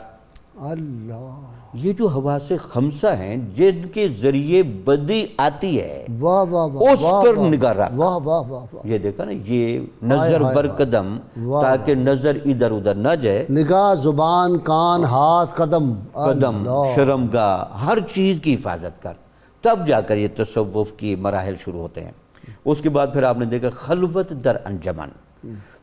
[SPEAKER 3] اللہ.
[SPEAKER 4] یہ جو حواس خمسہ ہیں جن کے ذریعے بدی آتی ہے،
[SPEAKER 3] واہ واہ واہ.
[SPEAKER 4] اس پر نگاہ رکھ.
[SPEAKER 3] واہ واہ واہ واہ.
[SPEAKER 4] یہ دیکھا نا، یہ نظر بر قدم، تاکہ نظر ادھر ادھر نہ جائے.
[SPEAKER 3] نگاہ، زبان، کان، ہاتھ، قدم،
[SPEAKER 4] قدم، شرمگاہ، ہر چیز کی حفاظت کر. تب جا کر یہ تصوف کی مراحل شروع ہوتے ہیں. اس کے بعد پھر آپ نے دیکھا خلوت در انجمن.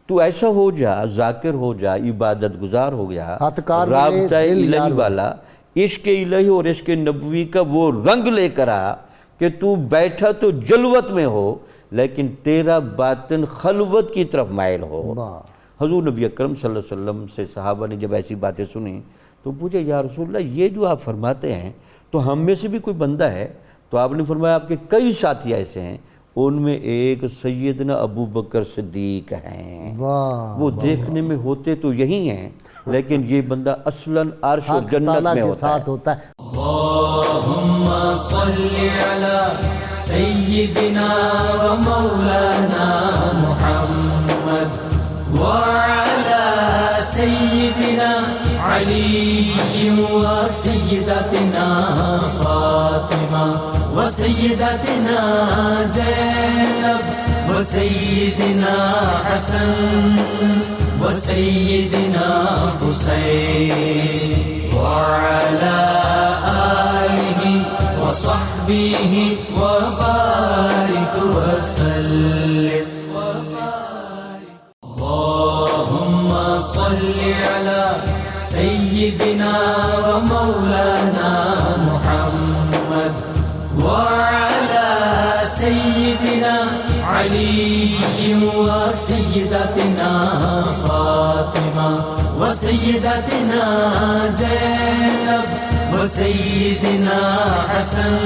[SPEAKER 4] تو ایسا ہو جا، ذاکر ہو جا، عبادت گزار ہو گیا، رابطہ الہی والا، عشق الہی اور عشق نبوی کا وہ رنگ لے کر آ کہ تو بیٹھا تو جلوت میں ہو لیکن تیرا باطن خلوت کی طرف مائل ہو. حضور نبی اکرم صلی اللہ علیہ وسلم سے صحابہ نے جب ایسی باتیں سنی تو پوچھے یا رسول اللہ، یہ جو آپ فرماتے ہیں تو ہم میں سے بھی کوئی بندہ ہے؟ تو آپ نے فرمایا آپ کے کئی ساتھی ایسے ہیں، ان میں ایک سیدنا ابو بکر صدیق ہیں. وہ دیکھنے میں ہوتے تو یہی ہیں لیکن یہ بندہ اصلاً عرش و جنت میں ہوتا ہے.
[SPEAKER 1] اللہم صلی علی سیدنا و مولانا محمد وعلی سیدنا علی و سیدتنا فاطمہ وسيدتنا زينب وسيدنا حسن وسيدنا حسين وعلى آله وصحبه وبارك وسلم. اللهم صل على سيدنا ومولانا محمد وعلى سيدنا علي وسيدتنا فاطمة وسيدتنا زينب وسيدنا حسن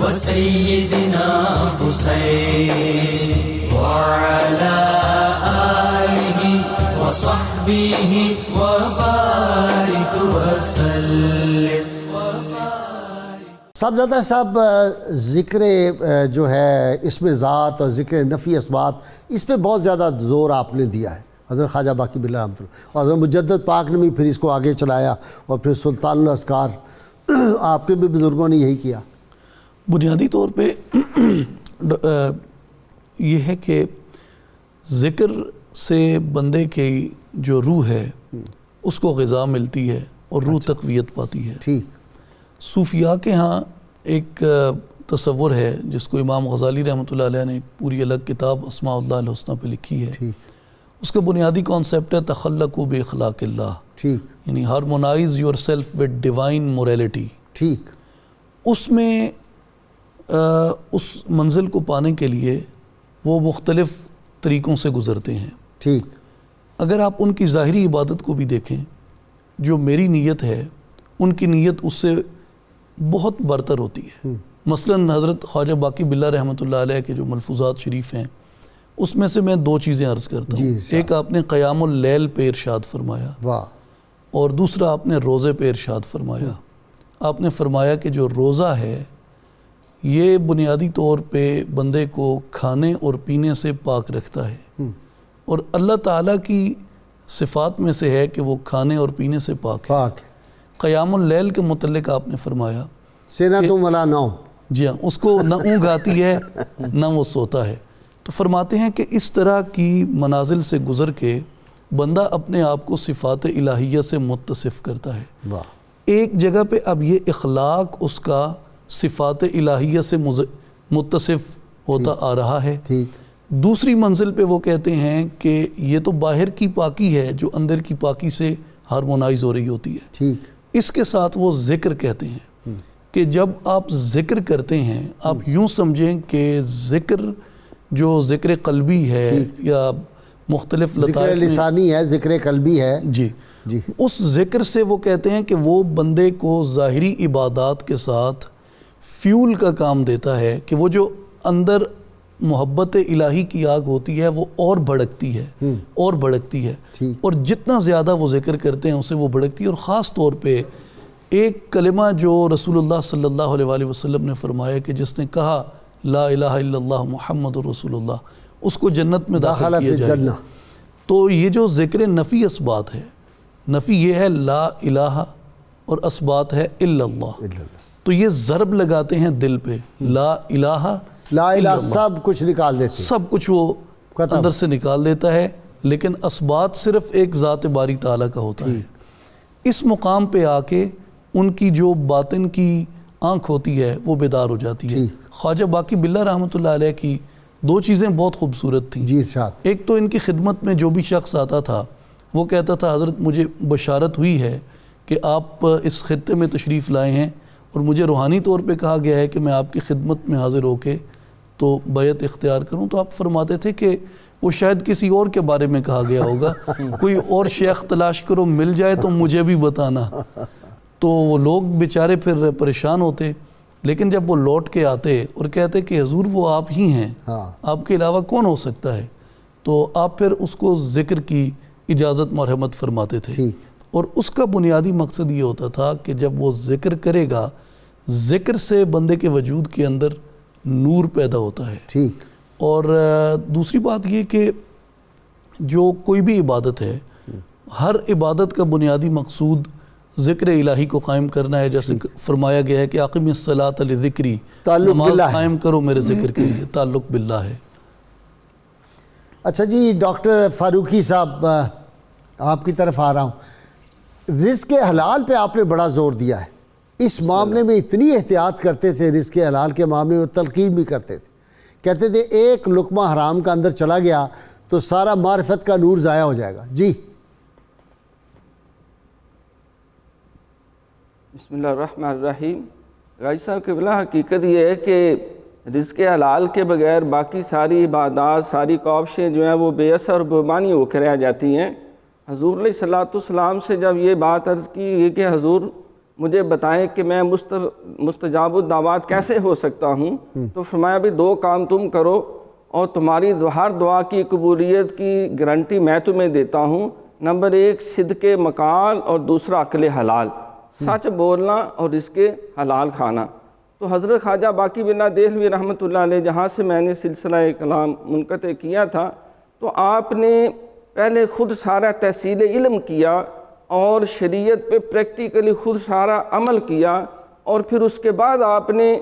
[SPEAKER 1] وسيدنا حسين وعلى آله وصحبه وبارك وسلم.
[SPEAKER 3] صاحبزادہ صاحب، ذکر جو ہے اس میں ذات اور ذکر نفی اسبات، اس پہ بہت زیادہ زور آپ نے دیا ہے. حضرت خواجہ باقی باللہ رحمۃ اللہ اور حضرت مجدد پاک نے بھی پھر اس کو آگے چلایا، اور پھر سلطان الاذکار آپ کے بھی بزرگوں نے یہی کیا.
[SPEAKER 6] بنیادی طور پہ یہ ہے کہ ذکر سے بندے کی جو روح ہے اس کو غذا ملتی ہے، اور روح تقویت پاتی ہے۔
[SPEAKER 3] ٹھیک۔
[SPEAKER 6] صوفیاء کے ہاں ایک تصور ہے جس کو امام غزالی رحمۃ اللہ علیہ نے ایک پوری الگ کتاب اسماء اللہ الحسنی پہ لکھی ہے۔
[SPEAKER 3] ٹھیک۔
[SPEAKER 6] اس کا بنیادی کانسیپٹ ہے تخلقوا باخلاق اللہ،
[SPEAKER 3] ٹھیک۔
[SPEAKER 6] یعنی harmonise your self with divine morality.
[SPEAKER 3] ٹھیک۔
[SPEAKER 6] اس میں اس منزل کو پانے کے لیے وہ مختلف طریقوں سے گزرتے ہیں۔
[SPEAKER 3] ٹھیک۔
[SPEAKER 6] اگر آپ ان کی ظاہری عبادت کو بھی دیکھیں، جو میری نیت ہے ان کی نیت اس سے بہت برتر ہوتی ہے۔ مثلاً حضرت خواجہ باقی باللہ رحمۃ اللہ علیہ کے جو ملفوظات شریف ہیں اس میں سے میں دو چیزیں عرض کرتا ہوں۔ ایک آپ نے قیام اللیل پہ ارشاد فرمایا،
[SPEAKER 3] واہ،
[SPEAKER 6] اور دوسرا آپ نے روزے پہ ارشاد فرمایا۔ آپ نے فرمایا کہ جو روزہ ہے یہ بنیادی طور پہ بندے کو کھانے اور پینے سے پاک رکھتا ہے، اور اللہ تعالیٰ کی صفات میں سے ہے کہ وہ کھانے اور پینے سے پاک ہے۔ قیام اللیل کے متعلق آپ نے فرمایا
[SPEAKER 3] سینۃ ولا نوم،
[SPEAKER 6] جی ہاں، اس کو نہ اونگ آتی ہے نہ وہ سوتا ہے۔ تو فرماتے ہیں کہ اس طرح کی منازل سے گزر کے بندہ اپنے آپ کو صفات الہیہ سے متصف کرتا ہے۔
[SPEAKER 3] واہ،
[SPEAKER 6] ایک جگہ پہ اب یہ اخلاق اس کا صفات الہیہ سے متصف ہوتا آ رہا ہے۔
[SPEAKER 3] ٹھیک۔
[SPEAKER 6] دوسری منزل پہ وہ کہتے ہیں کہ یہ تو باہر کی پاکی ہے جو اندر کی پاکی سے ہارمونائز ہو رہی ہوتی ہے۔
[SPEAKER 3] ٹھیک۔
[SPEAKER 6] اس کے ساتھ وہ ذکر کہتے ہیں کہ جب آپ ذکر کرتے ہیں، آپ یوں سمجھیں کہ ذکر جو ذکر قلبی ہے یا مختلف
[SPEAKER 3] ذکر
[SPEAKER 6] لطائف میں،
[SPEAKER 3] لسانی ہے، ذکر قلبی ہے،
[SPEAKER 6] جی
[SPEAKER 3] جی،
[SPEAKER 6] اس ذکر سے وہ کہتے ہیں کہ وہ بندے کو ظاہری عبادات کے ساتھ فیول کا کام دیتا ہے کہ وہ جو اندر محبت الہی کی آگ ہوتی ہے وہ اور بھڑکتی ہے اور بھڑکتی ہے، اور جتنا زیادہ وہ ذکر کرتے ہیں اسے وہ بھڑکتی ہے۔ اور خاص طور پہ ایک کلمہ جو رسول اللہ صلی اللہ علیہ وآلہ وسلم نے فرمایا کہ جس نے کہا لا الہ الا اللہ محمد رسول اللہ، اس کو جنت میں داخل کیا جائے گا۔ تو یہ جو ذکر نفی اسبات ہے، نفی یہ ہے لا الہ اور اسبات ہے الا اللہ، تو یہ ضرب لگاتے ہیں دل پہ، لا الہ
[SPEAKER 3] لا الہ سب کچھ نکال دیتے،
[SPEAKER 6] سب کچھ وہ اندر سے نکال دیتا ہے، لیکن اسبات صرف ایک ذات باری تعالیٰ کا ہوتا ہے۔ اس مقام پہ آ کے ان کی جو باطن کی آنکھ ہوتی ہے وہ بیدار ہو جاتی ہے۔ خواجہ باقی باللہ رحمۃ اللہ علیہ کی دو چیزیں بہت خوبصورت تھیں۔
[SPEAKER 3] جی ارشاد۔
[SPEAKER 6] ایک تو ان کی خدمت میں جو بھی شخص آتا تھا وہ کہتا تھا حضرت مجھے بشارت ہوئی ہے کہ آپ اس خطے میں تشریف لائے ہیں اور مجھے روحانی طور پہ کہا گیا ہے کہ میں آپ کی خدمت میں حاضر ہو کے تو بیعت اختیار کروں۔ تو آپ فرماتے تھے کہ وہ شاید کسی اور کے بارے میں کہا گیا ہوگا، کوئی اور شیخ تلاش کرو، مل جائے تو مجھے بھی بتانا۔ تو وہ لوگ بیچارے پھر پریشان ہوتے، لیکن جب وہ لوٹ کے آتے اور کہتے کہ حضور وہ آپ ہی ہیں، آپ کے علاوہ کون ہو سکتا ہے، تو آپ پھر اس کو ذکر کی اجازت مرحمت فرماتے تھے۔ اور اس کا بنیادی مقصد یہ ہوتا تھا کہ جب وہ ذکر کرے گا، ذکر سے بندے کے وجود کے اندر نور پیدا ہوتا ہے۔
[SPEAKER 3] ٹھیک۔
[SPEAKER 6] اور دوسری بات یہ کہ جو کوئی بھی عبادت ہے، ہر عبادت کا بنیادی مقصود ذکر الہی کو قائم کرنا ہے، جیسے فرمایا گیا ہے کہ اقم الصلاۃ لذکری، نماز قائم کرو میرے ذکر کے لیے، تعلق باللہ ہے۔
[SPEAKER 3] اچھا جی ڈاکٹر فاروقی صاحب، آپ کی طرف آ رہا ہوں۔ رزق حلال پہ آپ نے بڑا زور دیا ہے، اس معاملے میں اتنی احتیاط کرتے تھے، رزق حلال کے معاملے میں تلقین بھی کرتے تھے، کہتے تھے ایک لقمہ حرام کا اندر چلا گیا تو سارا معرفت کا نور ضائع ہو جائے گا۔ جی
[SPEAKER 7] بسم اللہ الرحمن الرحیم۔ غازی صاحب کی بلا حقیقت یہ ہے کہ رزق حلال کے بغیر باقی ساری عبادات، ساری کوششیں جو ہیں وہ بے اثر اور بےمعنی ہو کے رہ جاتی ہیں۔ حضور علیہ الصلوۃ والسلام سے جب یہ بات عرض کی کہ حضور مجھے بتائیں کہ میں مستجاب الدعوات کیسے ہو سکتا ہوں، تو فرمایا بھی دو کام تم کرو اور تمہاری ہر دعا کی قبولیت کی گارنٹی میں تمہیں دیتا ہوں۔ نمبر ایک صدق مقال اور دوسرا عقل حلال، سچ بولنا اور رزق حلال کھانا۔ تو حضرت خواجہ باقی باللہ دہلوی رحمۃ اللہ علیہ جہاں سے میں نے سلسلہ کلام منقطع کیا تھا، تو آپ نے پہلے خود سارا تحصیل علم کیا اور شریعت پہ پریکٹیکلی خود سارا عمل کیا، اور پھر اس کے بعد آپ نے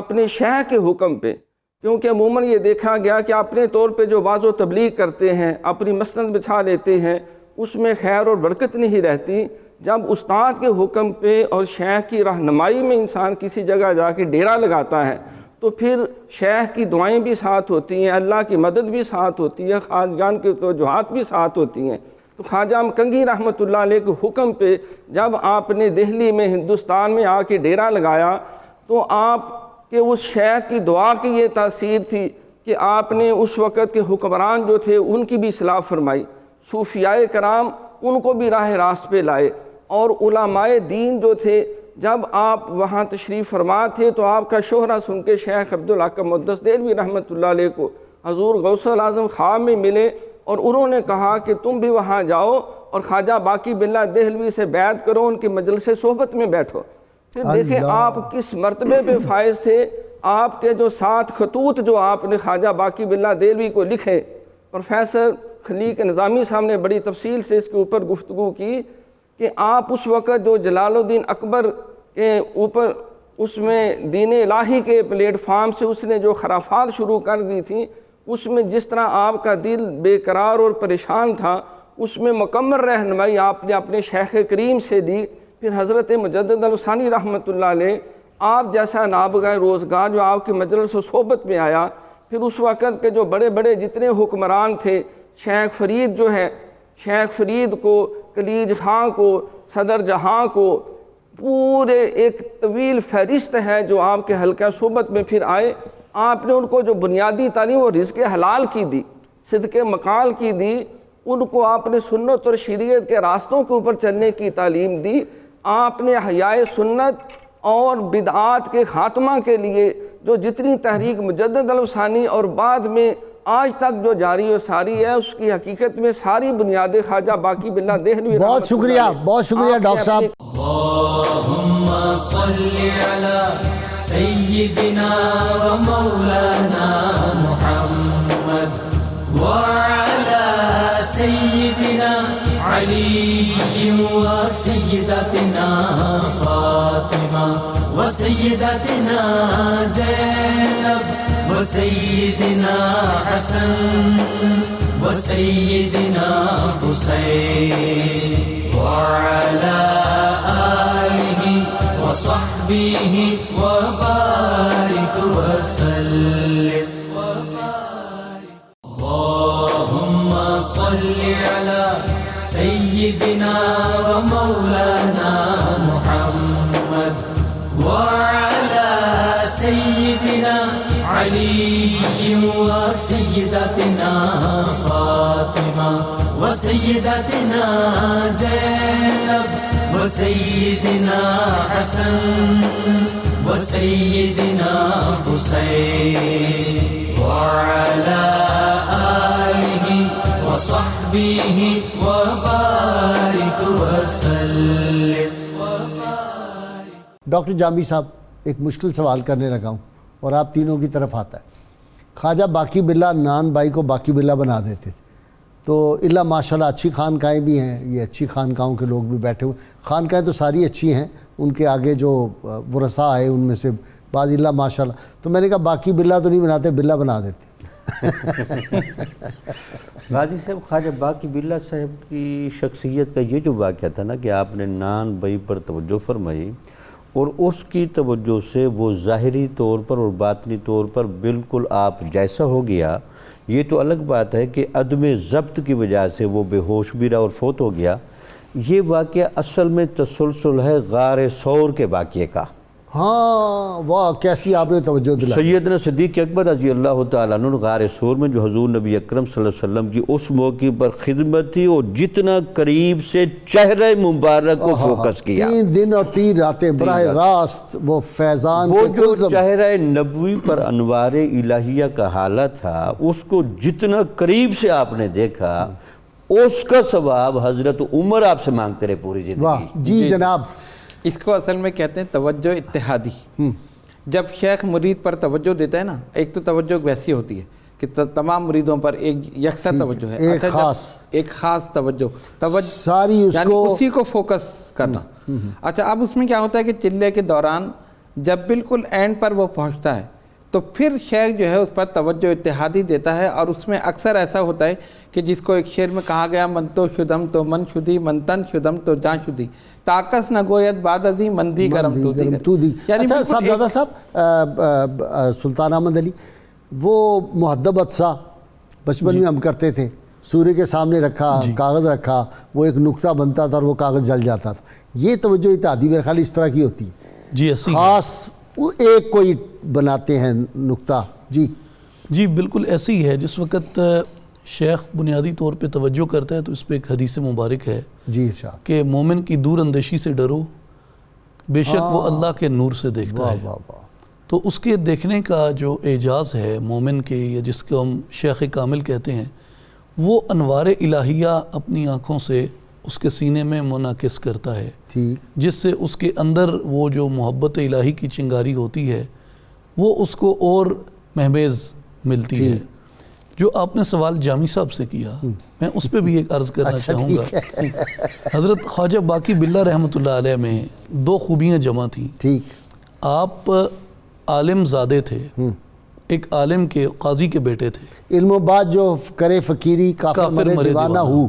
[SPEAKER 7] اپنے شیخ کے حکم پہ، کیونکہ عموماً یہ دیکھا گیا کہ اپنے طور پہ جو واعظ و تبلیغ کرتے ہیں، اپنی مسند بچھا لیتے ہیں، اس میں خیر اور برکت نہیں رہتی، جب استاد کے حکم پہ اور شیخ کی رہنمائی میں انسان کسی جگہ جا کے ڈیرا لگاتا ہے تو پھر شیخ کی دعائیں بھی ساتھ ہوتی ہیں، اللہ کی مدد بھی ساتھ ہوتی ہے، خواجگان کی توجہات بھی ساتھ ہوتی ہیں۔ تو خواجہ کنگھی رحمۃ اللہ علیہ کے حکم پہ جب آپ نے دہلی میں ہندوستان میں آ کے ڈیرا لگایا تو آپ کے اس شیخ کی دعا کی یہ تاثیر تھی کہ آپ نے اس وقت کے حکمران جو تھے ان کی بھی اصلاح فرمائی، صوفیاء کرام ان کو بھی راہ راست پہ لائے، اور علماء دین جو تھے جب آپ وہاں تشریف فرما تھے تو آپ کا شہرہ سن کے شیخ عبدالحق مقدس دہلوی رحمۃ اللہ علیہ کو حضور غوث الاعظم خواب میں ملے اور انہوں نے کہا کہ تم بھی وہاں جاؤ اور خواجہ باقی باللہ دہلوی سے بیعت کرو، ان کی مجلس صحبت میں بیٹھو۔ پھر دیکھیں آپ کس مرتبے پہ فائز تھے، آپ کے جو 7 خطوط جو آپ نے خواجہ باقی باللہ دہلوی کو لکھے، پروفیسر خلیق نظامی صاحب نے بڑی تفصیل سے اس کے اوپر گفتگو کی کہ آپ اس وقت جو جلال الدین اکبر کے اوپر اس میں دین الہی کے پلیٹ فارم سے اس نے جو خرافات شروع کر دی تھیں، اس میں جس طرح آپ کا دل بے قرار اور پریشان تھا، اس میں مکمل رہنمائی آپ نے اپنے شیخ کریم سے دی۔ پھر حضرت مجدد الثانی رحمۃ اللہ علیہ آپ جیسا نابغہ روزگار جو آپ کی مجلس و صحبت میں آیا، پھر اس وقت کے جو بڑے بڑے جتنے حکمران تھے، شیخ فرید جو ہے، شیخ فرید کو، کلیج خان کو، صدر جہاں کو، پورے ایک طویل فہرست ہے جو آپ کے حلقہ صحبت میں پھر آئے۔ آپ نے ان کو جو بنیادی تعلیم وہ رزق حلال کی دی، صدق مقال کی دی، ان کو آپ نے سنت اور شریعت کے راستوں کے اوپر چلنے کی تعلیم دی۔ آپ نے احیاء سنت اور بدعات کے خاتمہ کے لیے جو جتنی تحریک مجدد الثانی اور بعد میں آج تک جو جاری و ساری ہے، اس کی حقیقت میں ساری بنیادیں خواجہ باقی باللہ دہلوی
[SPEAKER 3] بہت شکریہ، بہت شکریہ ڈاکٹر صاحب۔
[SPEAKER 1] اللهم صل على سيدنا ومولانا محمد وعلى سيدنا علي وسيدتنا فاطمة وسيدتنا زينب وسيدنا حسن وسيدنا حسين وعلى آله وصحبه وبارك وسلم اللهم صل على سيدنا ومولانا محمد وعلى سيدنا علي وسيدتنا فاطمة وسيدتنا زينب وسيدنا حسن وسيدنا حسين وعلى آله وصحبه وبارك وسلم۔
[SPEAKER 3] ڈاکٹر جامی صاحب، ایک مشکل سوال کرنے لگا ہوں اور آپ تینوں کی طرف آتا ہے۔ خواجہ باقی باللہ نان بھائی کو باقی باللہ بنا دیتے تھے، تو اللہ ماشاءاللہ اچھی خانقاہیں بھی ہیں، یہ اچھی خانقاہوں کے لوگ بھی بیٹھے ہوئے، خانقاہیں تو ساری اچھی ہیں، ان کے آگے جو ورثاء آئے ان میں سے بعض اللہ ماشاءاللہ، تو میں نے کہا باقی باللہ تو نہیں بناتے، باللہ بنا دیتے۔
[SPEAKER 4] غازی صاحب، خواجہ باقی باللہ صاحب کی شخصیت کا یہ جو واقعہ تھا نا کہ آپ نے نان بھائی پر توجہ فرمائی اور اس کی توجہ سے وہ ظاہری طور پر اور باطنی طور پر بالکل آپ جیسا ہو گیا۔ یہ تو الگ بات ہے کہ عدم ضبط کی وجہ سے وہ بے ہوش بھی رہا اور فوت ہو گیا۔ یہ واقعہ اصل میں تسلسل ہے غار ثور کے واقعے کا۔
[SPEAKER 3] ہاں واہ، کیسی آپ نے توجہ دلائی۔
[SPEAKER 4] سیدنا صدیق اکبر رضی اللہ تعالیٰ عنہ غار ثور میں جو حضور نبی اکرم صلی اللہ علیہ وسلم کی اس موقع پر خدمت تھی اور جتنا قریب سے چہرہ مبارک کو فوکس کیا،
[SPEAKER 3] 3 دن اور 3 راتیں براہ راست وہ فیضان
[SPEAKER 4] وہ
[SPEAKER 3] کے
[SPEAKER 4] جو
[SPEAKER 3] کلزم،
[SPEAKER 4] چہرہ نبوی پر انوار الہیہ کا حالت تھا، اس کو جتنا قریب سے آپ نے دیکھا، اس کا ثواب حضرت عمر آپ سے مانگتے رہے پوری
[SPEAKER 3] واہ
[SPEAKER 4] زندگی۔
[SPEAKER 3] جی جناب۔
[SPEAKER 5] اس کو اصل میں کہتے ہیں توجہ اتحادی۔ جب شیخ مرید پر توجہ دیتا ہے نا، ایک تو توجہ ویسی ہوتی ہے کہ تمام مریدوں پر ایک یکساں توجہ ہے،
[SPEAKER 3] ایک خاص،
[SPEAKER 5] ایک خاص توجہ
[SPEAKER 3] ساری اس
[SPEAKER 5] یعنی
[SPEAKER 3] کو
[SPEAKER 5] اسی کو فوکس کرنا۔ اچھا، اب اس میں کیا ہوتا ہے کہ چلے کے دوران جب بالکل اینڈ پر وہ پہنچتا ہے تو پھر شیخ جو ہے اس پر توجہ اتحادی دیتا ہے، اور اس میں اکثر ایسا ہوتا ہے کہ جس کو ایک شعر میں کہا گیا من تو شدم تو من شدی من تن شدم تو جان شدی طاقت نہ گوید بعد ازی مندی گرم تو دی.
[SPEAKER 3] یعنی اچھا صاحب دادا صاحب، سلطان احمد علی وہ محدبت سا بچپن میں ہم کرتے تھے، سورج کے سامنے رکھا، کاغذ رکھا، وہ ایک نقطہ بنتا تھا اور وہ کاغذ جل جاتا تھا. یہ توجہ اتحادی میرے خیال اس طرح کی ہوتی ہے.
[SPEAKER 6] جی ایسی
[SPEAKER 3] خاص ایک کوئی بناتے ہیں نقطہ.
[SPEAKER 6] جی بالکل ایسی ہی ہے. جس وقت شیخ بنیادی طور پہ توجہ کرتا ہے تو اس پہ ایک حدیث مبارک ہے
[SPEAKER 3] جی ارشاد
[SPEAKER 6] کہ مومن کی دور اندیشی سے ڈرو، بے شک وہ اللہ کے نور سے دیکھتا ہے. تو اس کے دیکھنے کا جو اعجاز ہے مومن کے، یا جس کو ہم شیخ کامل کہتے ہیں، وہ انوار الہیہ اپنی آنکھوں سے اس کے سینے میں منعکس کرتا ہے، جس سے اس کے اندر وہ جو محبت الہی کی چنگاری ہوتی ہے وہ اس کو اور مہمیز ملتی ہے. جو آپ نے سوال جامی صاحب سے کیا، میں اس پہ بھی ایک عرض کرنا چاہوں گا. حضرت خواجہ باقی باللہ رحمۃ اللہ علیہ میں دو خوبیاں جمع تھیں. آپ عالم زادے تھے، ایک عالم کے قاضی کے بیٹے تھے.
[SPEAKER 3] علم و بات جو کرے فقیری کافر مرے دیوانہ ہو،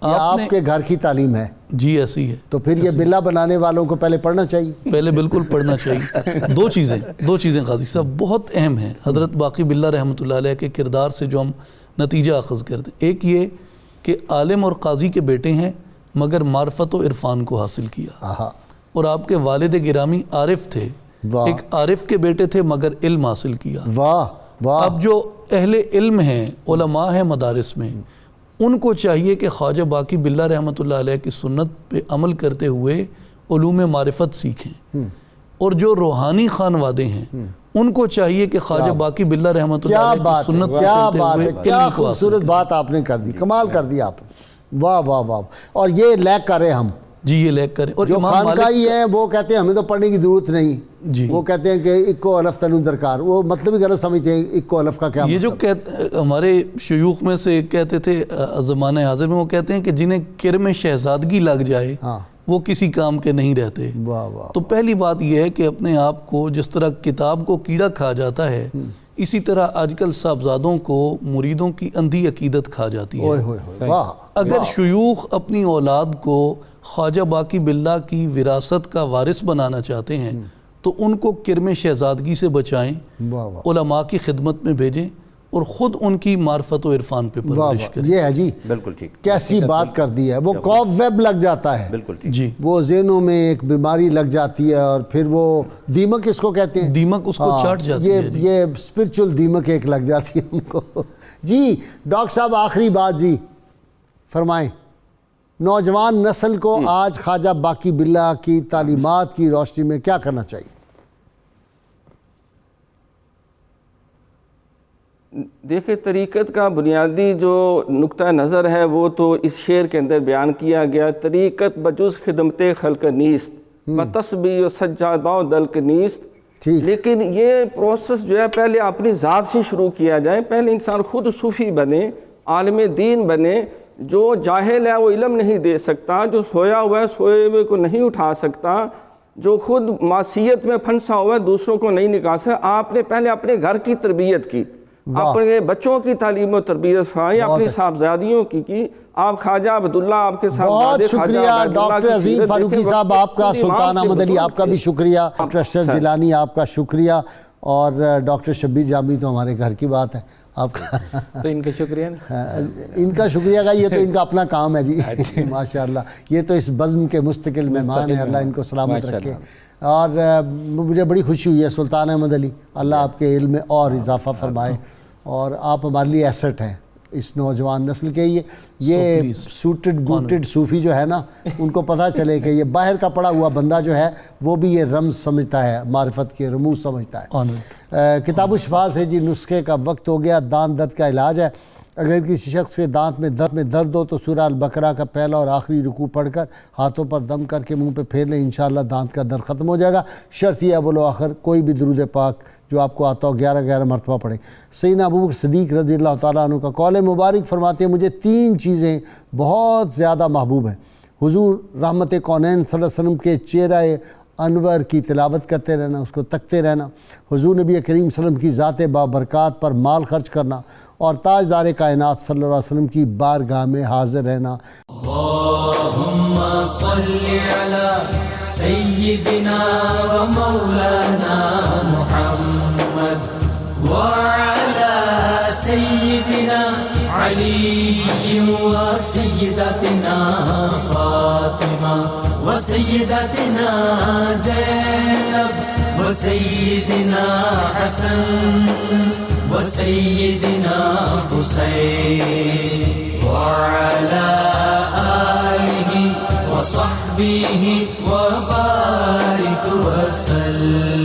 [SPEAKER 3] یہ آپ کے گھر کی تعلیم ہے.
[SPEAKER 6] جی ایسی ہے.
[SPEAKER 3] تو پھر یہ بلا بنانے والوں کو پہلے پڑھنا چاہیے.
[SPEAKER 6] پہلے بالکل پڑھنا چاہیے. دو چیزیں قاضی صاحب بہت اہم ہیں حضرت باقی باللہ رحمۃ اللہ علیہ کے کردار سے جو ہم نتیجہ اخذ کرتے ہیں. ایک یہ کہ عالم اور قاضی کے بیٹے ہیں مگر معرفت و عرفان کو حاصل کیا، اور آپ کے والد گرامی عارف تھے، ایک عارف کے بیٹے تھے مگر علم حاصل کیا. اب جو اہل علم ہیں، علماء ہیں مدارس میں، ان کو چاہیے کہ خواجہ باقی باللہ رحمۃ اللہ علیہ کی سنت پہ عمل کرتے ہوئے علوم معرفت سیکھیں. اور جو روحانی خانوادے ہیں ان کو چاہیے کہ خواجہ باقی باللہ رحمۃ اللہ علیہ کی سنت پہ چلتے ہوئے
[SPEAKER 3] کیا خوبصورت بات آپ نے کر دی، کمال کر دی آپ نے. واہ واہ واہ. اور یہ لیک کریں ہم.
[SPEAKER 6] جی یہ لیک کریں. اور
[SPEAKER 3] جو خانقاہی ہیں وہ کہتے ہیں ہمیں تو پڑھنے کی ضرورت نہیں. وہ کہتے ہیں کہ اکو الف تنو درکار، وہ مطلب ہی غلط سمجھتے ہیں. اکو الف کا کیا
[SPEAKER 6] یہ جو ہمارے شیوخ میں سے کہتے تھے زمانہ حاضر میں، وہ کہتے ہیں کہ جنہیں کرم شہزادگی لگ جائے وہ کسی کام کے نہیں رہتے. تو پہلی بات یہ ہے کہ اپنے آپ کو جس طرح کتاب کو کیڑا کھا جاتا ہے، اسی طرح آج کل صاحبزادوں کو مریدوں کی اندھی عقیدت کھا جاتی ہے. اگر شیوخ اپنی اولاد کو خواجہ باقی باللہ کی وراثت کا وارث بنانا چاہتے ہیں تو ان کو کرم شہزادگی سے بچائیں، علماء کی خدمت میں بھیجیں، اور خود ان کی معرفت و عرفان پہ پرورش کریں.
[SPEAKER 3] یہ ہے جی
[SPEAKER 4] بالکل ٹھیک،
[SPEAKER 3] کیسی بات کر دی ہے. وہ کوب ویب لگ جاتا ہے.
[SPEAKER 4] بالکل ٹھیک.
[SPEAKER 6] جی
[SPEAKER 3] وہ ذہنوں میں ایک بیماری لگ جاتی ہے، اور پھر وہ دیمک اس کو کہتے ہیں،
[SPEAKER 6] دیمک اس کو چاٹ جاتی ہے.
[SPEAKER 3] یہ اسپرچل دیمک ایک لگ جاتی ہے ہم کو. جی ڈاکٹر صاحب آخری بات جی فرمائیں. نوجوان نسل کو آج خواجہ باقی باللہ کی تعلیمات کی روشنی میں کیا کرنا چاہیے؟
[SPEAKER 7] دیکھیں طریقت کا بنیادی جو نقطہ نظر ہے وہ تو اس شعر کے اندر بیان کیا گیا. طریقت بجز خدمت خلق نیست بتسبیح و سجادہ دلک نیست. لیکن یہ پروسیس جو ہے پہلے اپنی ذات سے شروع کیا جائے. پہلے انسان خود صوفی بنے، عالم دین بنے. جو جاہل ہے وہ علم نہیں دے سکتا، جو سویا ہوا ہے سوئے ہوئے کو نہیں اٹھا سکتا، جو خود معصیت میں پھنسا ہوا ہے دوسروں کو نہیں نکال سکتا. آپ نے پہلے اپنے گھر کی تربیت کی، اپنے بچوں کی تعلیم و تربیت فرمائی، اپنی صاحبزادیوں کی. آپ خواجہ عبداللہ آپ کے ساتھ
[SPEAKER 3] بہت شکریہ ڈاکٹر عظیم فاروقی صاحب آپ کا، سلطان احمد علی آپ کا بھی شکریہ، ڈاکٹر اشرف جیلانی آپ کا شکریہ، اور ڈاکٹر شبیر جامی تو ہمارے گھر کی بات ہے آپ کا.
[SPEAKER 5] تو ان کا شکریہ
[SPEAKER 3] ان کا شکریہ کا یہ تو ان کا اپنا کام ہے جی. ماشاءاللہ یہ تو اس بزم کے مستقل مہمان ہیں، اللہ ان کو سلامت رکھے. اور مجھے بڑی خوشی ہوئی ہے سلطان احمد علی، اللہ آپ کے علم میں اور اضافہ فرمائے. اور آپ ہمارے لیے ایسٹ ہیں اس نوجوان نسل کے. یہ سوٹڈ بوٹڈ صوفی جو ہے نا، ان کو پتہ چلے کہ یہ باہر کا پڑا ہوا بندہ جو ہے وہ بھی یہ رمز سمجھتا ہے، معرفت کے رموز سمجھتا ہے. کتاب الشفا سے جی نسخے کا وقت ہو گیا. دانت درد کا علاج ہے. اگر کسی شخص کے دانت میں درد ہو تو سورہ البقرہ کا پہلا اور آخری رکوع پڑھ کر ہاتھوں پر دم کر کے منہ پہ پھیر لیں، انشاءاللہ دانت کا درد ختم ہو جائے گا. شرط یہ اول و آخر کوئی بھی درود پاک جو آپ کو آتا ہو 11 مرتبہ پڑھیں. سیدنا ابوبکر صدیق رضی اللہ تعالیٰ عنہ کا قول مبارک فرماتے ہیں مجھے 3 چیزیں بہت زیادہ محبوب ہیں. حضور رحمت کونین صلی اللہ علیہ وسلم کے چہرہ انور کی تلاوت کرتے رہنا، اس کو تکتے رہنا، حضور نبی کریم صلی اللہ علیہ وسلم کی ذات بابرکات پر مال خرچ کرنا اور تاجدار کائنات صلی اللہ علیہ وسلم کی بارگاہ میں حاضر رہنا۔
[SPEAKER 1] اللہم صلی علی سیدنا و مولانا محمد وعلی سیدنا علی و سیدتنا فاطمہ و سیدتنا زینب و سیدنا حسن و سیدنا حسین وعلی آلہ وصحبہ وبارک وسلم۔